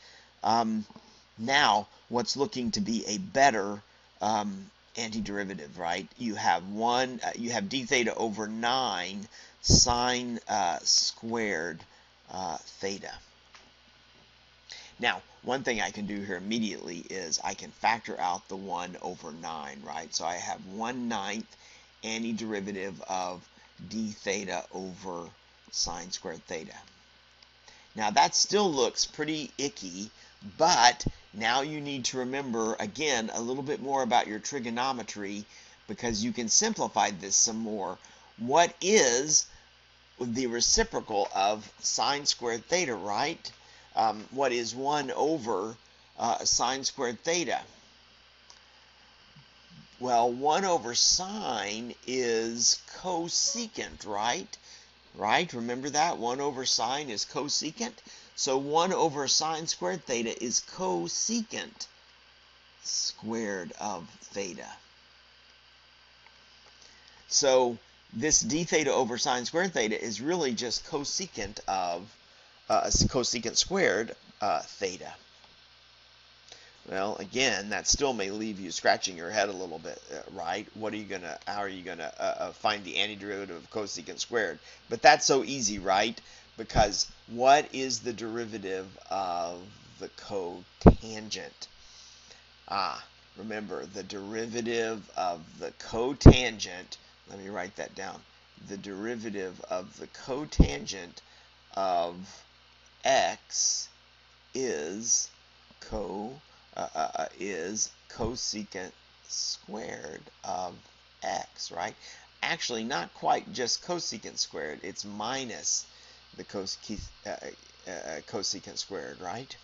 now what's looking to be a better antiderivative, right? You have you have d theta over 9 sine squared theta. Now, one thing I can do here immediately is I can factor out the 1 over 9, right? So I have 1/9 antiderivative of d theta over sine squared theta. Now, that still looks pretty icky, but now you need to remember, again, a little bit more about your trigonometry, because you can simplify this some more. What is the reciprocal of sine squared theta, right? What is 1 over sine squared theta? Well, 1 over sine is cosecant, right? Right? Remember that? 1 over sine is cosecant. So 1 over sine squared theta is cosecant squared of theta. So this d theta over sine squared theta is really just cosecant of cosecant squared theta. Well, again, that still may leave you scratching your head a little bit, right? How are you gonna find the antiderivative of cosecant squared? But that's so easy, right? Because what is the derivative of the cotangent? Remember, the derivative of the cotangent, let me write that down. The derivative of the cotangent of x is cosecant squared of x, right? Actually, not quite just cosecant squared. It's minus the cosecant squared, right?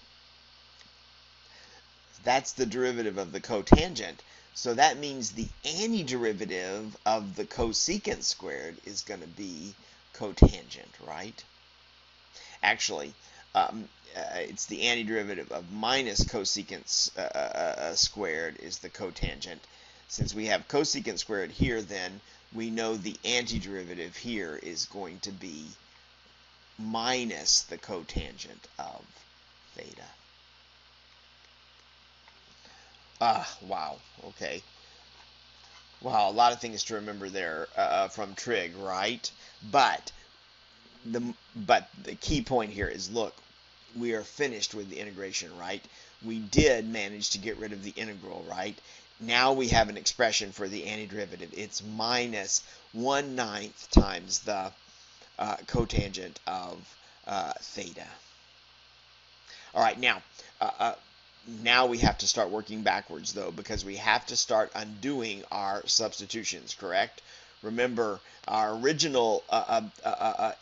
That's the derivative of the cotangent. So that means the antiderivative of the cosecant squared is going to be cotangent, right? Actually, it's the antiderivative of minus cosecant squared is the cotangent. Since we have cosecant squared here, then we know the antiderivative here is going to be minus the cotangent of theta. Wow. Okay. Wow, a lot of things to remember there from trig, right? But the key point here is, look, we are finished with the integration, right? We did manage to get rid of the integral, right? Now we have an expression for the antiderivative. It's minus 1/9 times the cotangent of theta. All right, now we have to start working backwards, though, because we have to start undoing our substitutions, correct? Remember, our original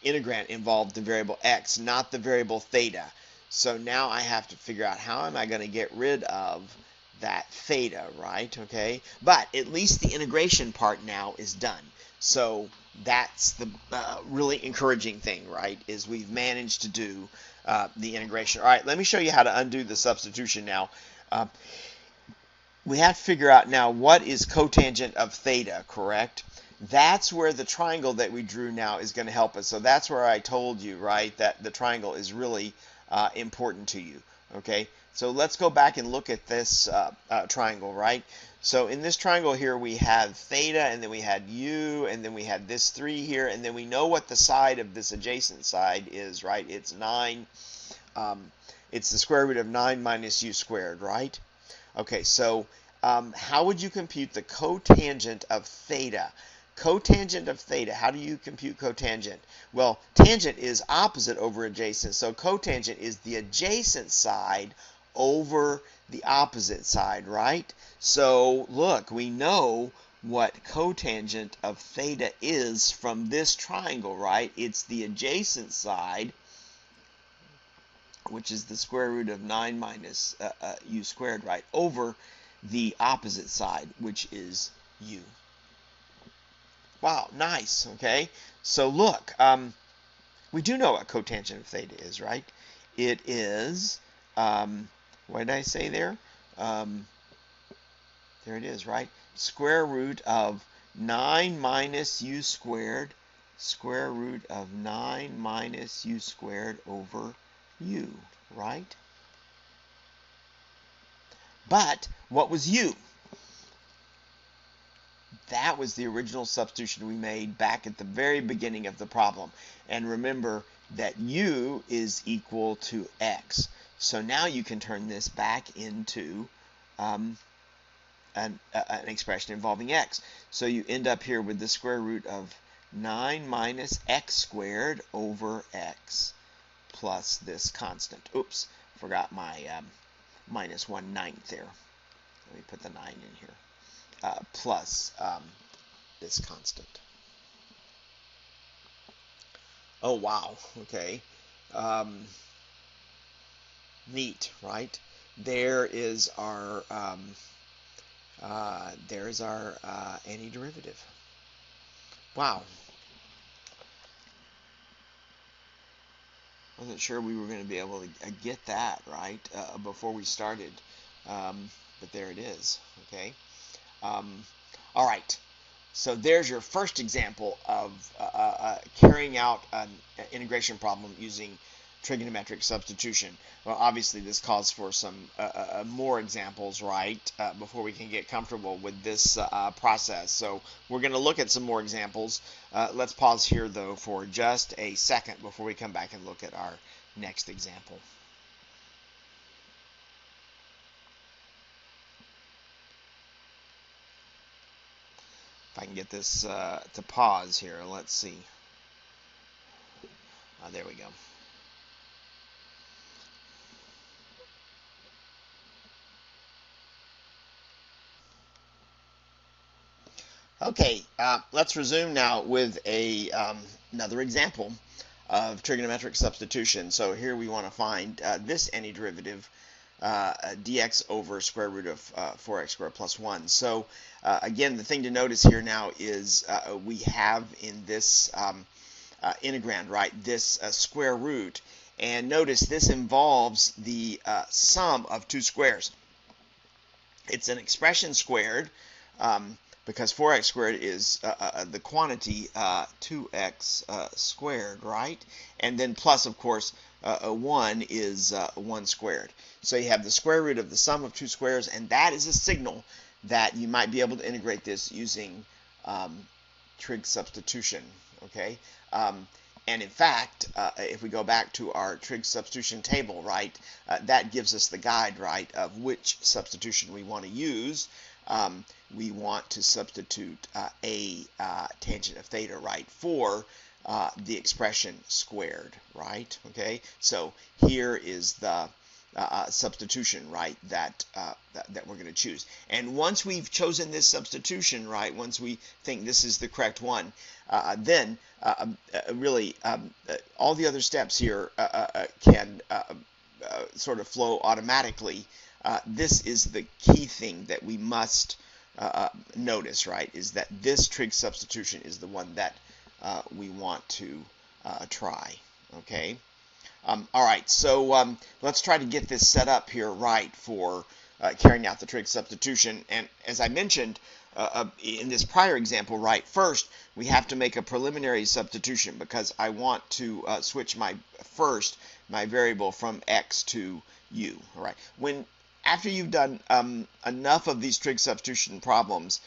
integrand involved the variable x, not the variable theta. So now I have to figure out how am I going to get rid of that theta, right? Okay, but at least the integration part now is done. So that's the really encouraging thing, right, is we've managed to do the integration. All right, let me show you how to undo the substitution now. We have to figure out now what is cotangent of theta, correct? That's where the triangle that we drew now is going to help us. So that's where I told you, right, that the triangle is really important to you, okay? So let's go back and look at this triangle, right? So in this triangle here, we have theta, and then we had u, and then we had this 3 here, and then we know what the side of this adjacent side is, right? It's 9. It's the square root of 9 minus u squared, right? Okay, so how would you compute the cotangent of theta? Cotangent of theta, how do you compute cotangent? Well, tangent is opposite over adjacent, so cotangent is the adjacent side over the opposite side, right? So look, we know what cotangent of theta is from this triangle, right? It's the adjacent side, which is the square root of 9 minus u squared, right, over the opposite side, which is u. Wow, nice, okay? So look, we do know what cotangent of theta is, right? It is, what did I say there? There it is, right? Square root of 9 minus u squared, square root of 9 minus u squared over u, right? But what was u? That was the original substitution we made back at the very beginning of the problem. And remember that u is equal to x. So now you can turn this back into an expression involving x. So you end up here with the square root of 9 minus x squared over x plus this constant. Oops, forgot my minus 1/9 there. Let me put the 9 in here. Plus this constant. Oh, wow. Okay. Neat, right? There is our antiderivative. Wow. Wasn't sure we were going to be able to get that right before we started, but there it is. Okay. All right, so there's your first example of carrying out an integration problem using trigonometric substitution. Well, obviously this calls for some more examples, right, before we can get comfortable with this process. So we're going to look at some more examples. Let's pause here, though, for just a second before we come back and look at our next example. If I can get this to pause here, let's see. There we go. Okay, let's resume now with another example of trigonometric substitution. So here we want to find this antiderivative, dx over square root of 4x squared plus 1. So again, the thing to notice here now is we have in this integrand, right, this square root. And notice this involves the sum of two squares. It's an expression squared, because 4x squared is the quantity 2x squared, right? And then plus, of course, 1 is 1 squared. So you have the square root of the sum of two squares, and that is a signal that you might be able to integrate this using trig substitution, okay? And in fact, if we go back to our trig substitution table, right, that gives us the guide, right, of which substitution we want to use. We want to substitute a tangent of theta, right, for the expression squared, right, okay? So here is the substitution, right, that we're going to choose. And once we've chosen this substitution, right, once we think this is the correct one, then really all the other steps here can sort of flow automatically. This is the key thing that we must notice, right, is that this trig substitution is the one that we want to try, okay? All right, so let's try to get this set up here right for carrying out the trig substitution. And as I mentioned in this prior example, right, first we have to make a preliminary substitution because I want to switch my variable from x to u. All right, after you've done enough of these trig substitution problems,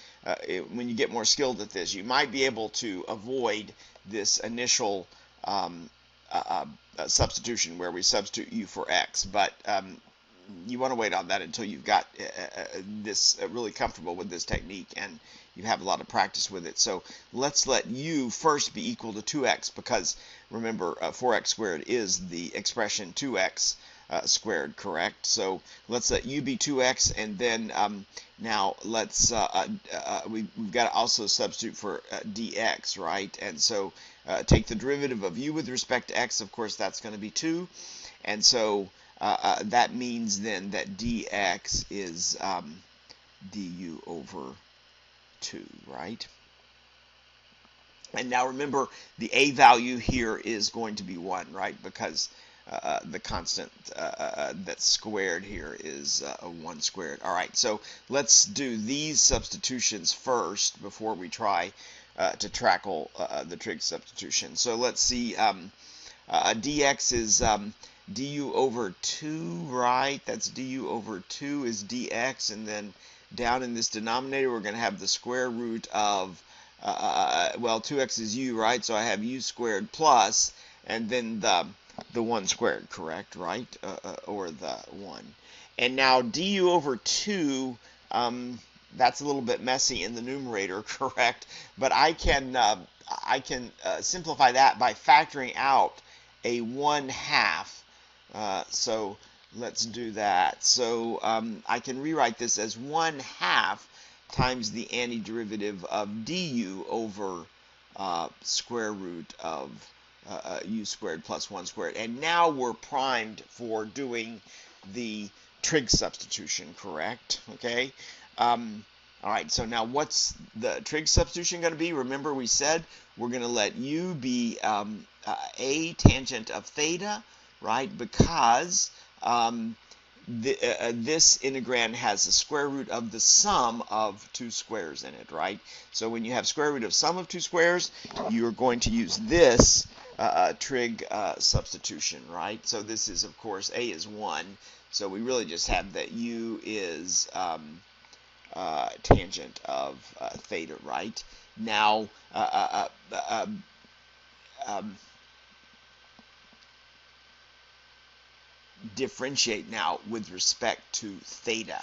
when you get more skilled at this, you might be able to avoid this initial substitution where we substitute u for x, but you want to wait on that until you've got this really comfortable with this technique and you have a lot of practice with it. So let's let u first be equal to 2x because remember 4x squared is the expression 2x squared, correct? So let's let u be 2x, and then now let's we've got to also substitute for dx, right? And so take the derivative of u with respect to x. Of course, that's going to be 2, and so that means then that dx is du over 2, right? And now remember, the a value here is going to be 1, right? Because the constant that's squared here is 1 squared. All right, so let's do these substitutions first before we try to tackle the trig substitution. So let's see, dx is du over 2, right? That's du over 2 is dx, and then down in this denominator we're going to have the square root of, well, 2x is u, right? So I have u squared plus, and then the 1 squared, correct, right? Or the 1. And now du over 2, that's a little bit messy in the numerator, correct? But I can simplify that by factoring out a 1/2. So let's do that. So I can rewrite this as 1/2 times the antiderivative of du over square root of u squared plus 1 squared. And now we're primed for doing the trig substitution, correct? Okay. All right, so now what's the trig substitution going to be? Remember we said we're going to let u be a tangent of theta, right? Because this integrand has the square root of the sum of two squares in it, right? So when you have square root of sum of two squares, you're going to use this trig substitution, right? So this is, of course, a is 1, so we really just have that u is tangent of theta, right? Now, differentiate now with respect to theta,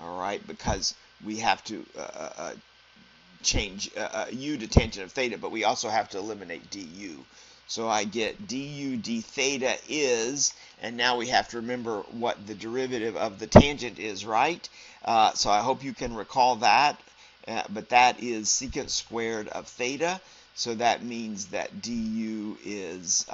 all right, because we have to change u to tangent of theta, but we also have to eliminate du. So I get du d theta is, and now we have to remember what the derivative of the tangent is, right? So I hope you can recall that, but that is secant squared of theta, so that means that du is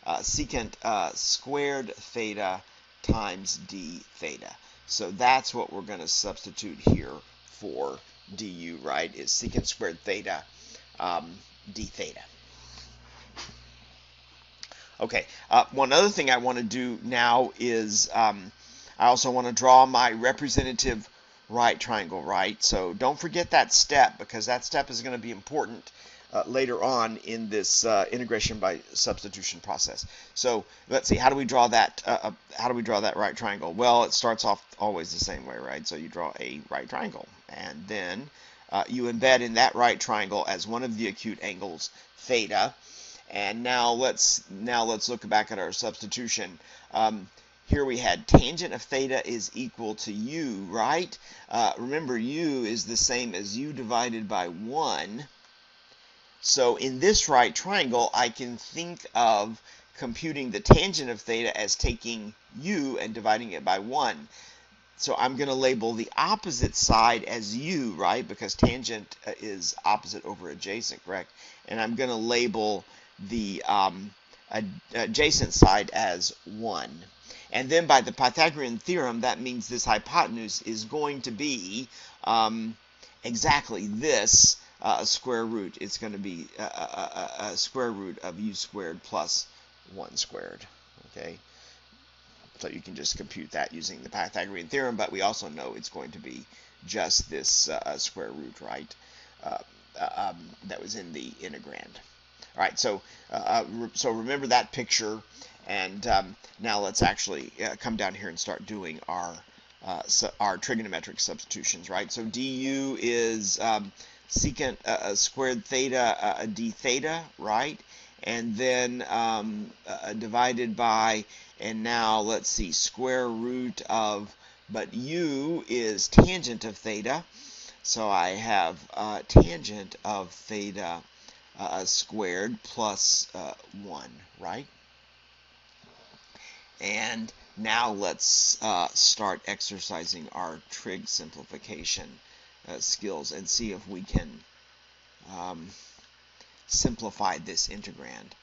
secant squared theta times d theta. So that's what we're going to substitute here for du, right, is secant squared theta d theta. Okay, one other thing I want to do now is I also want to draw my representative right triangle, right? So don't forget that step, because that step is going to be important later on in this integration by substitution process. So let's see, how do we draw that? How do we draw that right triangle? Well, it starts off always the same way, right? So you draw a right triangle, and then you embed in that right triangle as one of the acute angles theta. And now let's look back at our substitution. Here we had tangent of theta is equal to u, right? Remember, u is the same as u divided by 1. So in this right triangle, I can think of computing the tangent of theta as taking u and dividing it by 1. So I'm going to label the opposite side as u, right? Because tangent is opposite over adjacent, correct? And I'm going to label the adjacent side as 1. And then by the Pythagorean theorem, that means this hypotenuse is going to be exactly this square root. It's going to be a square root of u squared plus 1 squared. Okay, so you can just compute that using the Pythagorean theorem, but we also know it's going to be just this square root, right? That was in the integrand. All right, so remember that picture, and now let's actually come down here and start doing our trigonometric substitutions, right? So du is secant squared theta d theta, right? And then divided by, and now let's see, square root of, but u is tangent of theta, so I have tangent of theta squared plus 1, right? And now let's start exercising our trig simplification skills and see if we can simplify this integrand.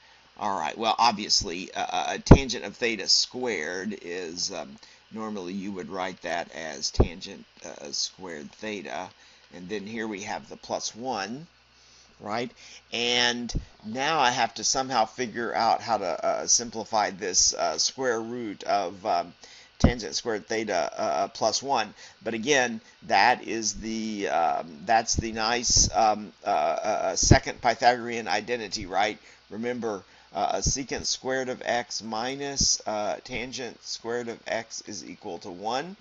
All right, well, obviously, a tangent of theta squared is, normally you would write that as tangent squared theta, and then here we have the plus 1, right? And now I have to somehow figure out how to simplify this square root of tangent squared theta plus 1. But again, that is the that's the nice second Pythagorean identity, right? Remember, secant squared of x minus tangent squared of x is equal to 1.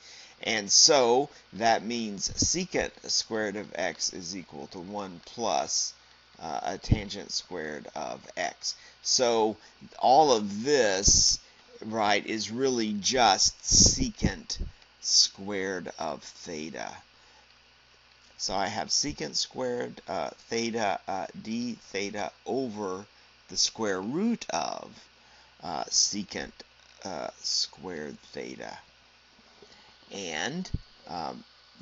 And so that means secant squared of x is equal to 1 plus a tangent squared of x. So all of this, right, is really just secant squared of theta. So I have secant squared theta d theta over the square root of secant squared theta. And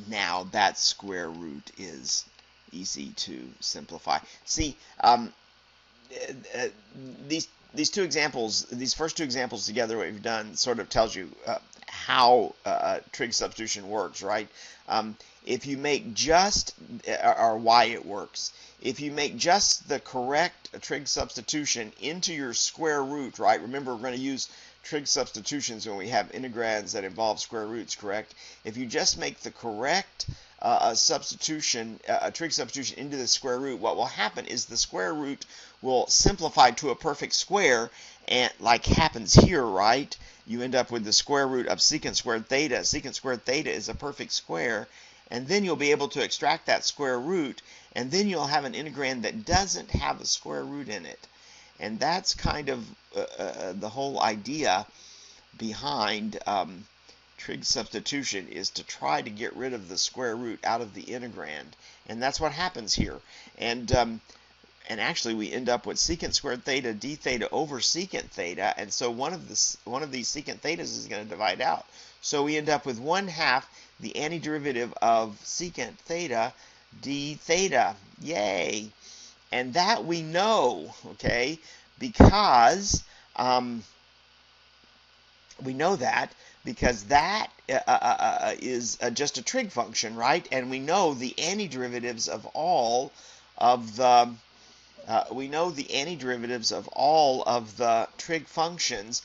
now that square root is easy to simplify. See, these two examples, these first two examples together, what we've done sort of tells you how trig substitution works, right? If you make just, or why it works, if you make just the correct trig substitution into your square root, right? Remember, we're going to use trig substitutions when we have integrands that involve square roots, correct? If you just make the correct a trig substitution into the square root, what will happen is the square root will simplify to a perfect square, and like happens here, right? You end up with the square root of secant squared theta. Secant squared theta is a perfect square, and then you'll be able to extract that square root, and then you'll have an integrand that doesn't have a square root in it. And that's kind of the whole idea behind trig substitution, is to try to get rid of the square root out of the integrand, and that's what happens here. And actually we end up with secant squared theta d theta over secant theta, and so one of these secant thetas is going to divide out. So we end up with 1/2 the antiderivative of secant theta d theta. Yay! And that we know, okay, because we know that because that is just a trig function, right? And we know the antiderivatives of all of the trig functions.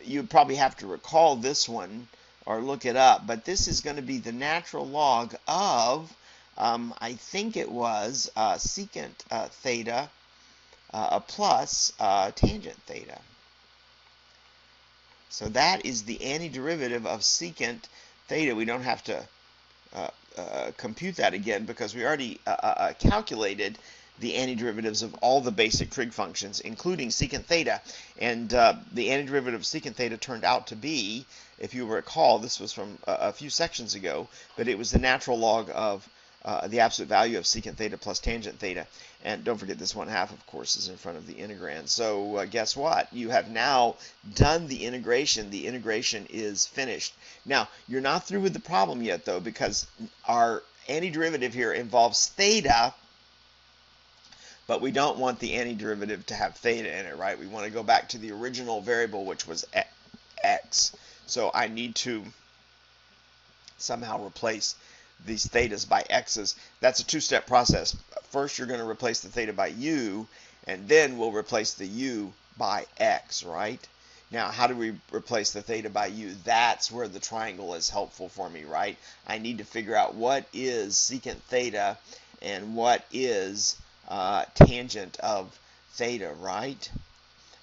You probably have to recall this one or look it up, but this is going to be the natural log of, I think it was secant theta plus tangent theta. So that is the antiderivative of secant theta. We don't have to compute that again because we already calculated the antiderivatives of all the basic trig functions, including secant theta. And the antiderivative of secant theta turned out to be, if you recall, this was from a few sections ago, but it was the natural log of the absolute value of secant theta plus tangent theta. And don't forget this 1/2, of course, is in front of the integrand. So guess what? You have now done the integration. The integration is finished. Now, you're not through with the problem yet, though, because our antiderivative here involves theta, but we don't want the antiderivative to have theta in it, right? We want to go back to the original variable, which was x. So I need to somehow replace these thetas by x's. That's a two-step process. First, you're going to replace the theta by u, and then we'll replace the u by x, right? Now, how do we replace the theta by u? That's where the triangle is helpful for me, right? I need to figure out what is secant theta and what is tangent of theta, right?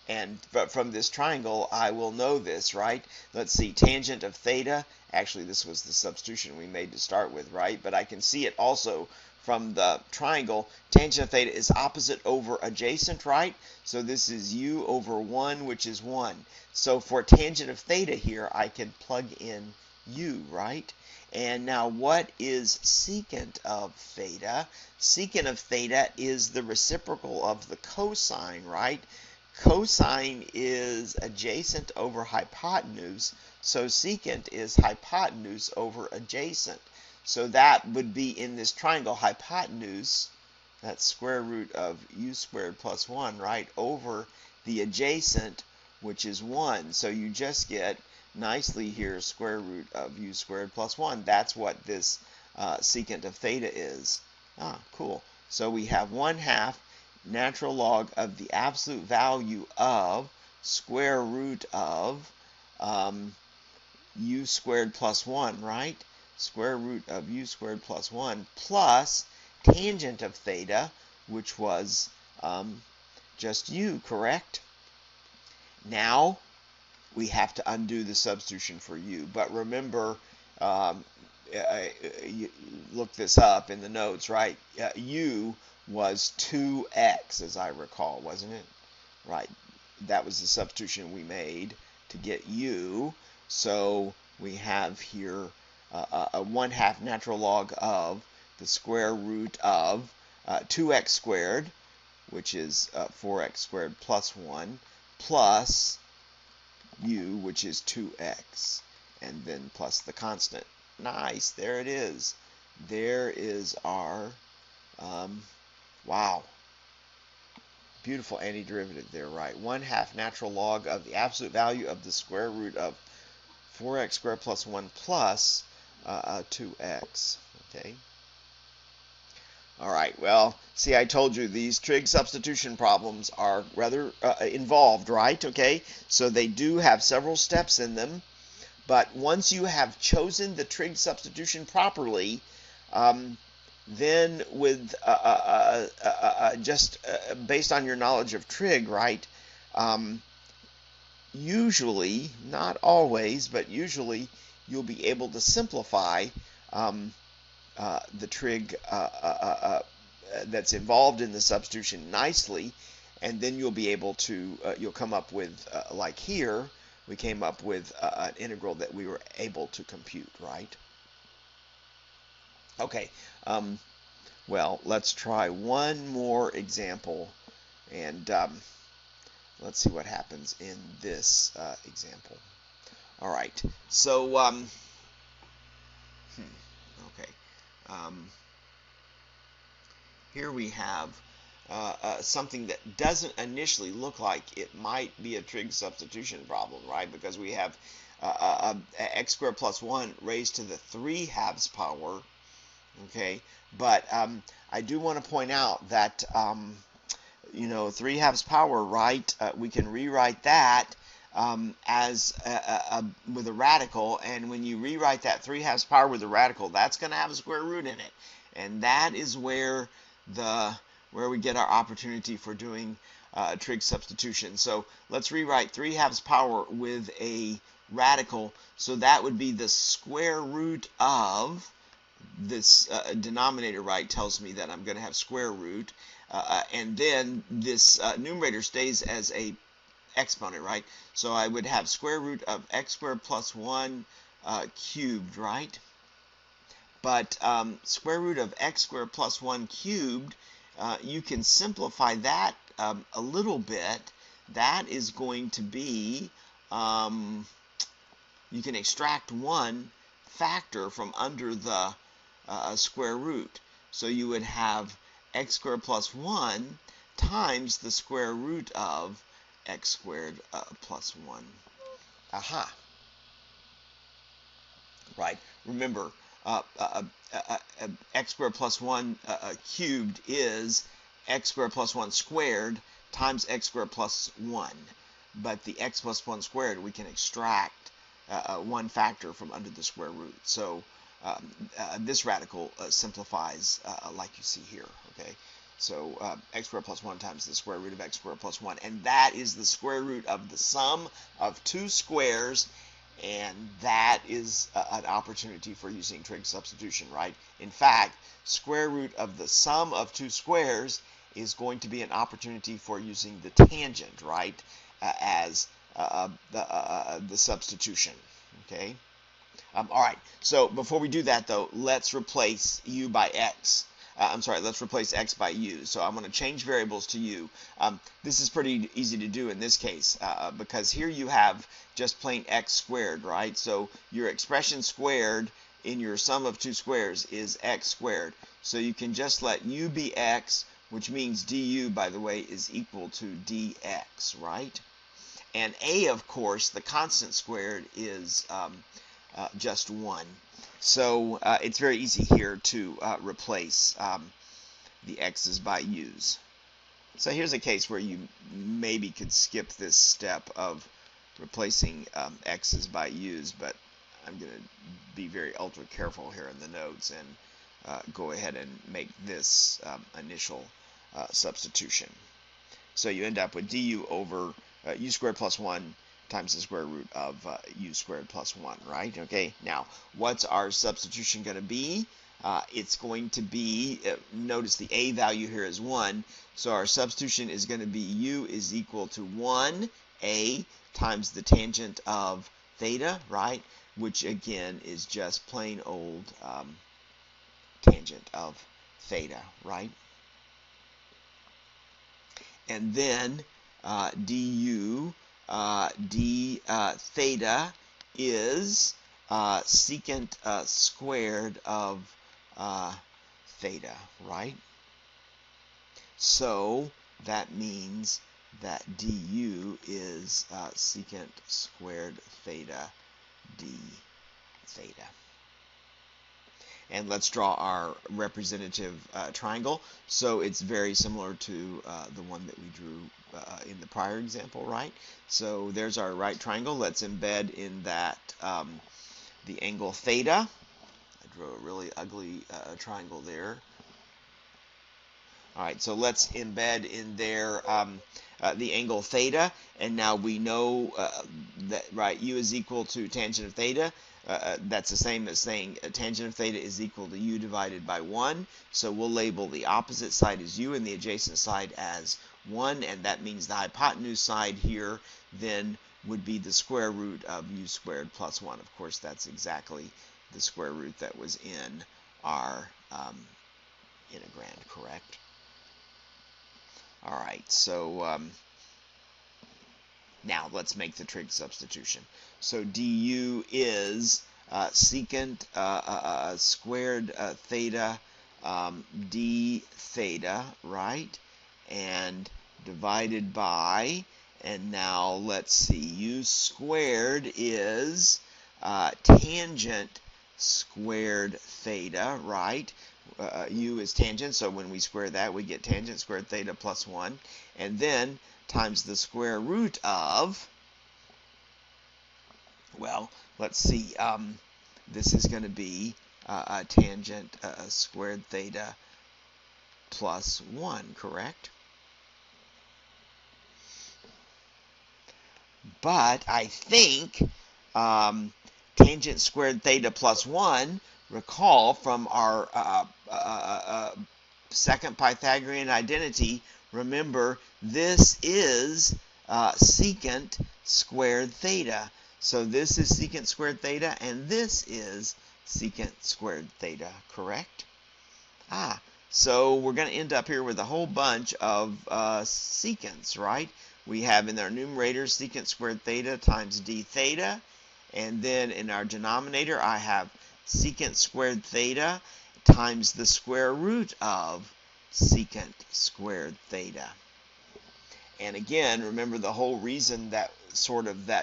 And from this triangle, I will know this, right? Let's see, tangent of theta. Actually, this was the substitution we made to start with, right? But I can see it also from the triangle. Tangent of theta is opposite over adjacent, right? So this is u over 1, which is 1. So for tangent of theta here, I can plug in u, right? And now what is secant of theta? Secant of theta is the reciprocal of the cosine, right? Cosine is adjacent over hypotenuse, so secant is hypotenuse over adjacent. So that would be in this triangle hypotenuse, that's square root of u squared plus 1, right, over the adjacent, which is 1. So you just get nicely here square root of u squared plus 1. That's what this secant of theta is. Ah, cool. So we have 1/2 natural log of the absolute value of square root of u squared plus 1, right? Square root of u squared plus 1 plus tangent of theta, which was just u, correct? Now we have to undo the substitution for u. But remember, look this up in the notes, right? U was 2x, as I recall, wasn't it? Right. That was the substitution we made to get u. So we have here a 1/2 natural log of the square root of 2x squared, which is 4x squared plus 1, plus u, which is 2x, and then plus the constant. Nice, there it is. There is our, wow, beautiful antiderivative there, right? 1/2 natural log of the absolute value of the square root of 4x squared plus 1 plus 2x, okay? All right, well, see, I told you these trig substitution problems are rather involved, right? Okay, so they do have several steps in them, but once you have chosen the trig substitution properly, then with just based on your knowledge of trig, right, usually, not always, but usually you'll be able to simplify the trig that's involved in the substitution nicely, and then you'll be able to, you'll come up with, like here, we came up with an integral that we were able to compute, right? Okay, well, let's try one more example, and let's see what happens in this example. All right, so, okay. Here we have something that doesn't initially look like it might be a trig substitution problem, right? Because we have x squared plus 1 raised to the 3/2 power, okay? But I do want to point out that, you know, 3/2 power, right? We can rewrite that with a radical, and when you rewrite that 3/2 power with a radical, that's going to have a square root in it, and that is where we get our opportunity for doing trig substitution. So let's rewrite 3/2 power with a radical. So that would be the square root of this denominator, right, tells me that I'm going to have square root, and then this numerator stays as a exponent, right? So I would have square root of x squared plus 1 cubed, right? But square root of x squared plus 1 cubed, you can simplify that a little bit. That is going to be, you can extract one factor from under the square root. So you would have x squared plus 1 times the square root of x squared plus 1. Aha. Right. Remember, x squared plus 1 cubed is x squared plus 1 squared times x squared plus 1. But the x plus 1 squared, we can extract one factor from under the square root. So this radical simplifies like you see here. Okay. So x squared plus 1 times the square root of x squared plus 1. And that is the square root of the sum of two squares. And that is an opportunity for using trig substitution, right? In fact, square root of the sum of two squares is going to be an opportunity for using the tangent, right, as the substitution, okay? All right, so before we do that, though, let's replace u by x. Let's replace x by u. So I'm going to change variables to u. This is pretty easy to do in this case because here you have just plain x squared, right? So your expression squared in your sum of two squares is x squared. So you can just let u be x, which means du, by the way, is equal to dx, right? And a, of course, the constant squared is just 1. So it's very easy here to replace the x's by u's. So here's a case where you maybe could skip this step of replacing x's by u's, but I'm going to be very ultra careful here in the notes and go ahead and make this initial substitution. So you end up with du over u squared plus 1 times the square root of u squared plus 1, right? Okay, now what's our substitution going to be? It's going to be, notice the a value here is 1, so our substitution is going to be u is equal to 1a times the tangent of theta, right? Which again is just plain old tangent of theta, right? And then du d theta is secant squared of theta, right? So that means that du is secant squared theta d theta. And let's draw our representative triangle. So it's very similar to the one that we drew in the prior example, right? So there's our right triangle. Let's embed in that the angle theta. I drew a really ugly triangle there. All right, so let's embed in there the angle theta, and now we know that, right, u is equal to tangent of theta. That's the same as saying tangent of theta is equal to u divided by 1. So we'll label the opposite side as u and the adjacent side as 1, and that means the hypotenuse side here then would be the square root of u squared plus 1. Of course, that's exactly the square root that was in our integrand, correct? All right, so now let's make the trig substitution. So du is secant squared theta d theta, right? And divided by, and now let's see, u squared is tangent squared theta, right? U is tangent, so when we square that, we get tangent squared theta plus 1. And then times the square root of Well, let's see. This is going to be tangent squared theta plus 1, correct? But I think tangent squared theta plus 1, recall from our second Pythagorean identity, remember this is secant squared theta. So this is secant squared theta, and this is secant squared theta, correct? So we're going to end up here with a whole bunch of secants, right? We have in our numerator secant squared theta times d theta, and then in our denominator I have secant squared theta times the square root of secant squared theta. And again, remember the whole reason that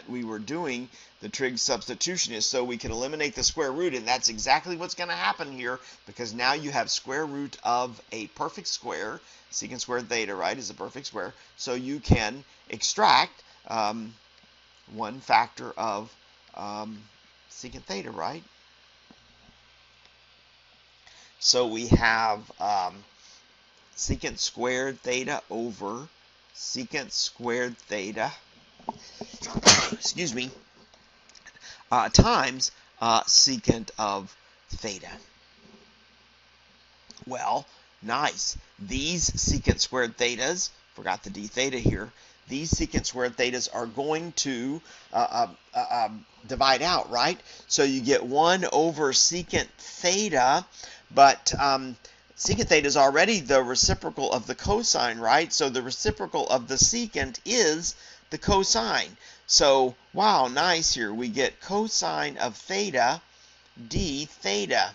we were doing the trig substitution is so we can eliminate the square root, and that's exactly what's going to happen here, because now you have square root of a perfect square. Secant squared theta, right, is a perfect square, so you can extract one factor of secant theta, right? So we have secant squared theta over secant squared theta, excuse me, times secant of theta. Well, nice. These secant squared thetas, forgot the d theta here, these secant squared thetas are going to divide out, right? So you get 1 over secant theta, but secant theta is already the reciprocal of the cosine, right? So the reciprocal of the secant is the cosine. So, wow, nice here. We get cosine of theta d theta.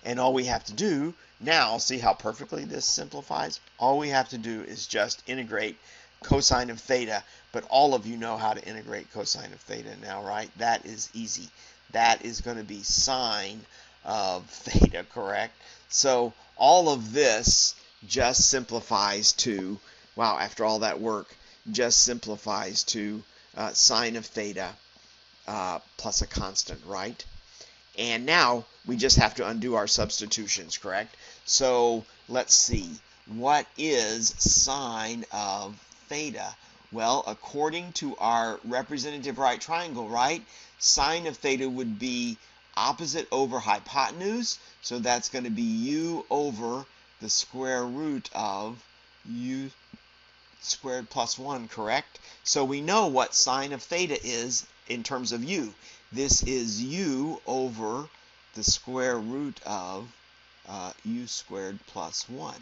And all we have to do now, see how perfectly this simplifies? All we have to do is just integrate cosine of theta. But all of you know how to integrate cosine of theta now, right? That is easy. That is going to be sine of theta, correct? So all of this just simplifies to, wow, after all that work, just simplifies to sine of theta plus a constant, right? And now we just have to undo our substitutions, correct? So let's see. What is sine of theta? Well, according to our representative right triangle, right, sine of theta would be opposite over hypotenuse. So that's going to be u over the square root of u squared plus 1, correct? So we know what sine of theta is in terms of u. This is u over the square root of u squared plus 1.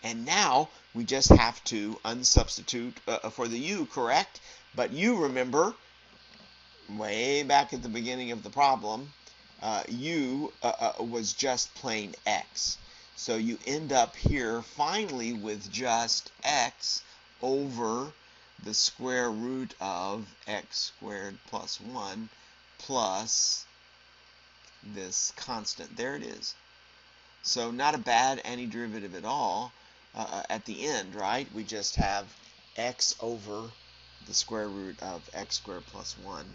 And now we just have to unsubstitute for the u, correct? But u, remember, way back at the beginning of the problem, u was just plain x. So you end up here finally with just x over the square root of x squared plus 1 plus this constant. There it is. So not a bad antiderivative at all at the end, right? We just have x over the square root of x squared plus 1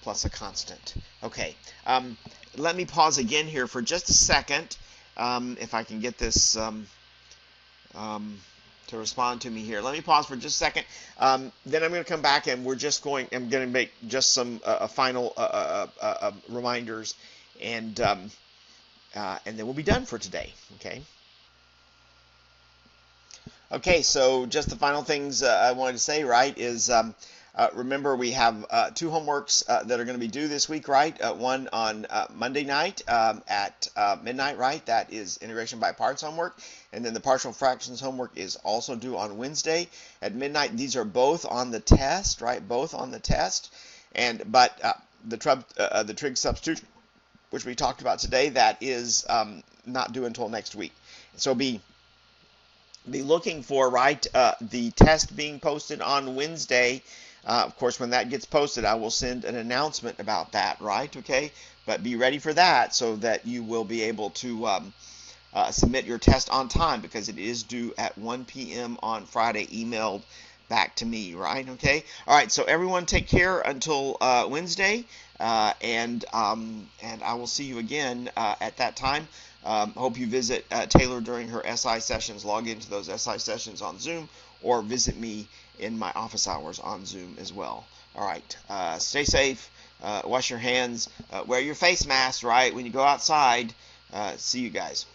plus a constant. Okay, let me pause again here for just a second, if I can get this to respond to me here. Let me pause for just a second. Then I'm going to come back and I'm going to make just some final reminders, and then we'll be done for today. Okay. Okay, so just the final things I wanted to say, right, is remember we have 2 homeworks that are going to be due this week, right? One on Monday night at midnight, right? That is integration by parts homework. And then the partial fractions homework is also due on Wednesday at midnight. These are both on the test, right? Both on the test. But the trig substitution, which we talked about today, that is not due until next week. So be looking for, right, the test being posted on Wednesday. Of course, when that gets posted, I will send an announcement about that, right? Okay, but be ready for that so that you will be able to submit your test on time, because it is due at 1 p.m. on Friday, emailed back to me, right? Okay. All right. So everyone, take care until Wednesday, and I will see you again at that time. Hope you visit Taylor during her SI sessions. Log into those SI sessions on Zoom, or visit me in my office hours on Zoom as well. All right. Stay safe. Wash your hands. Wear your face mask, right, when you go outside. See you guys.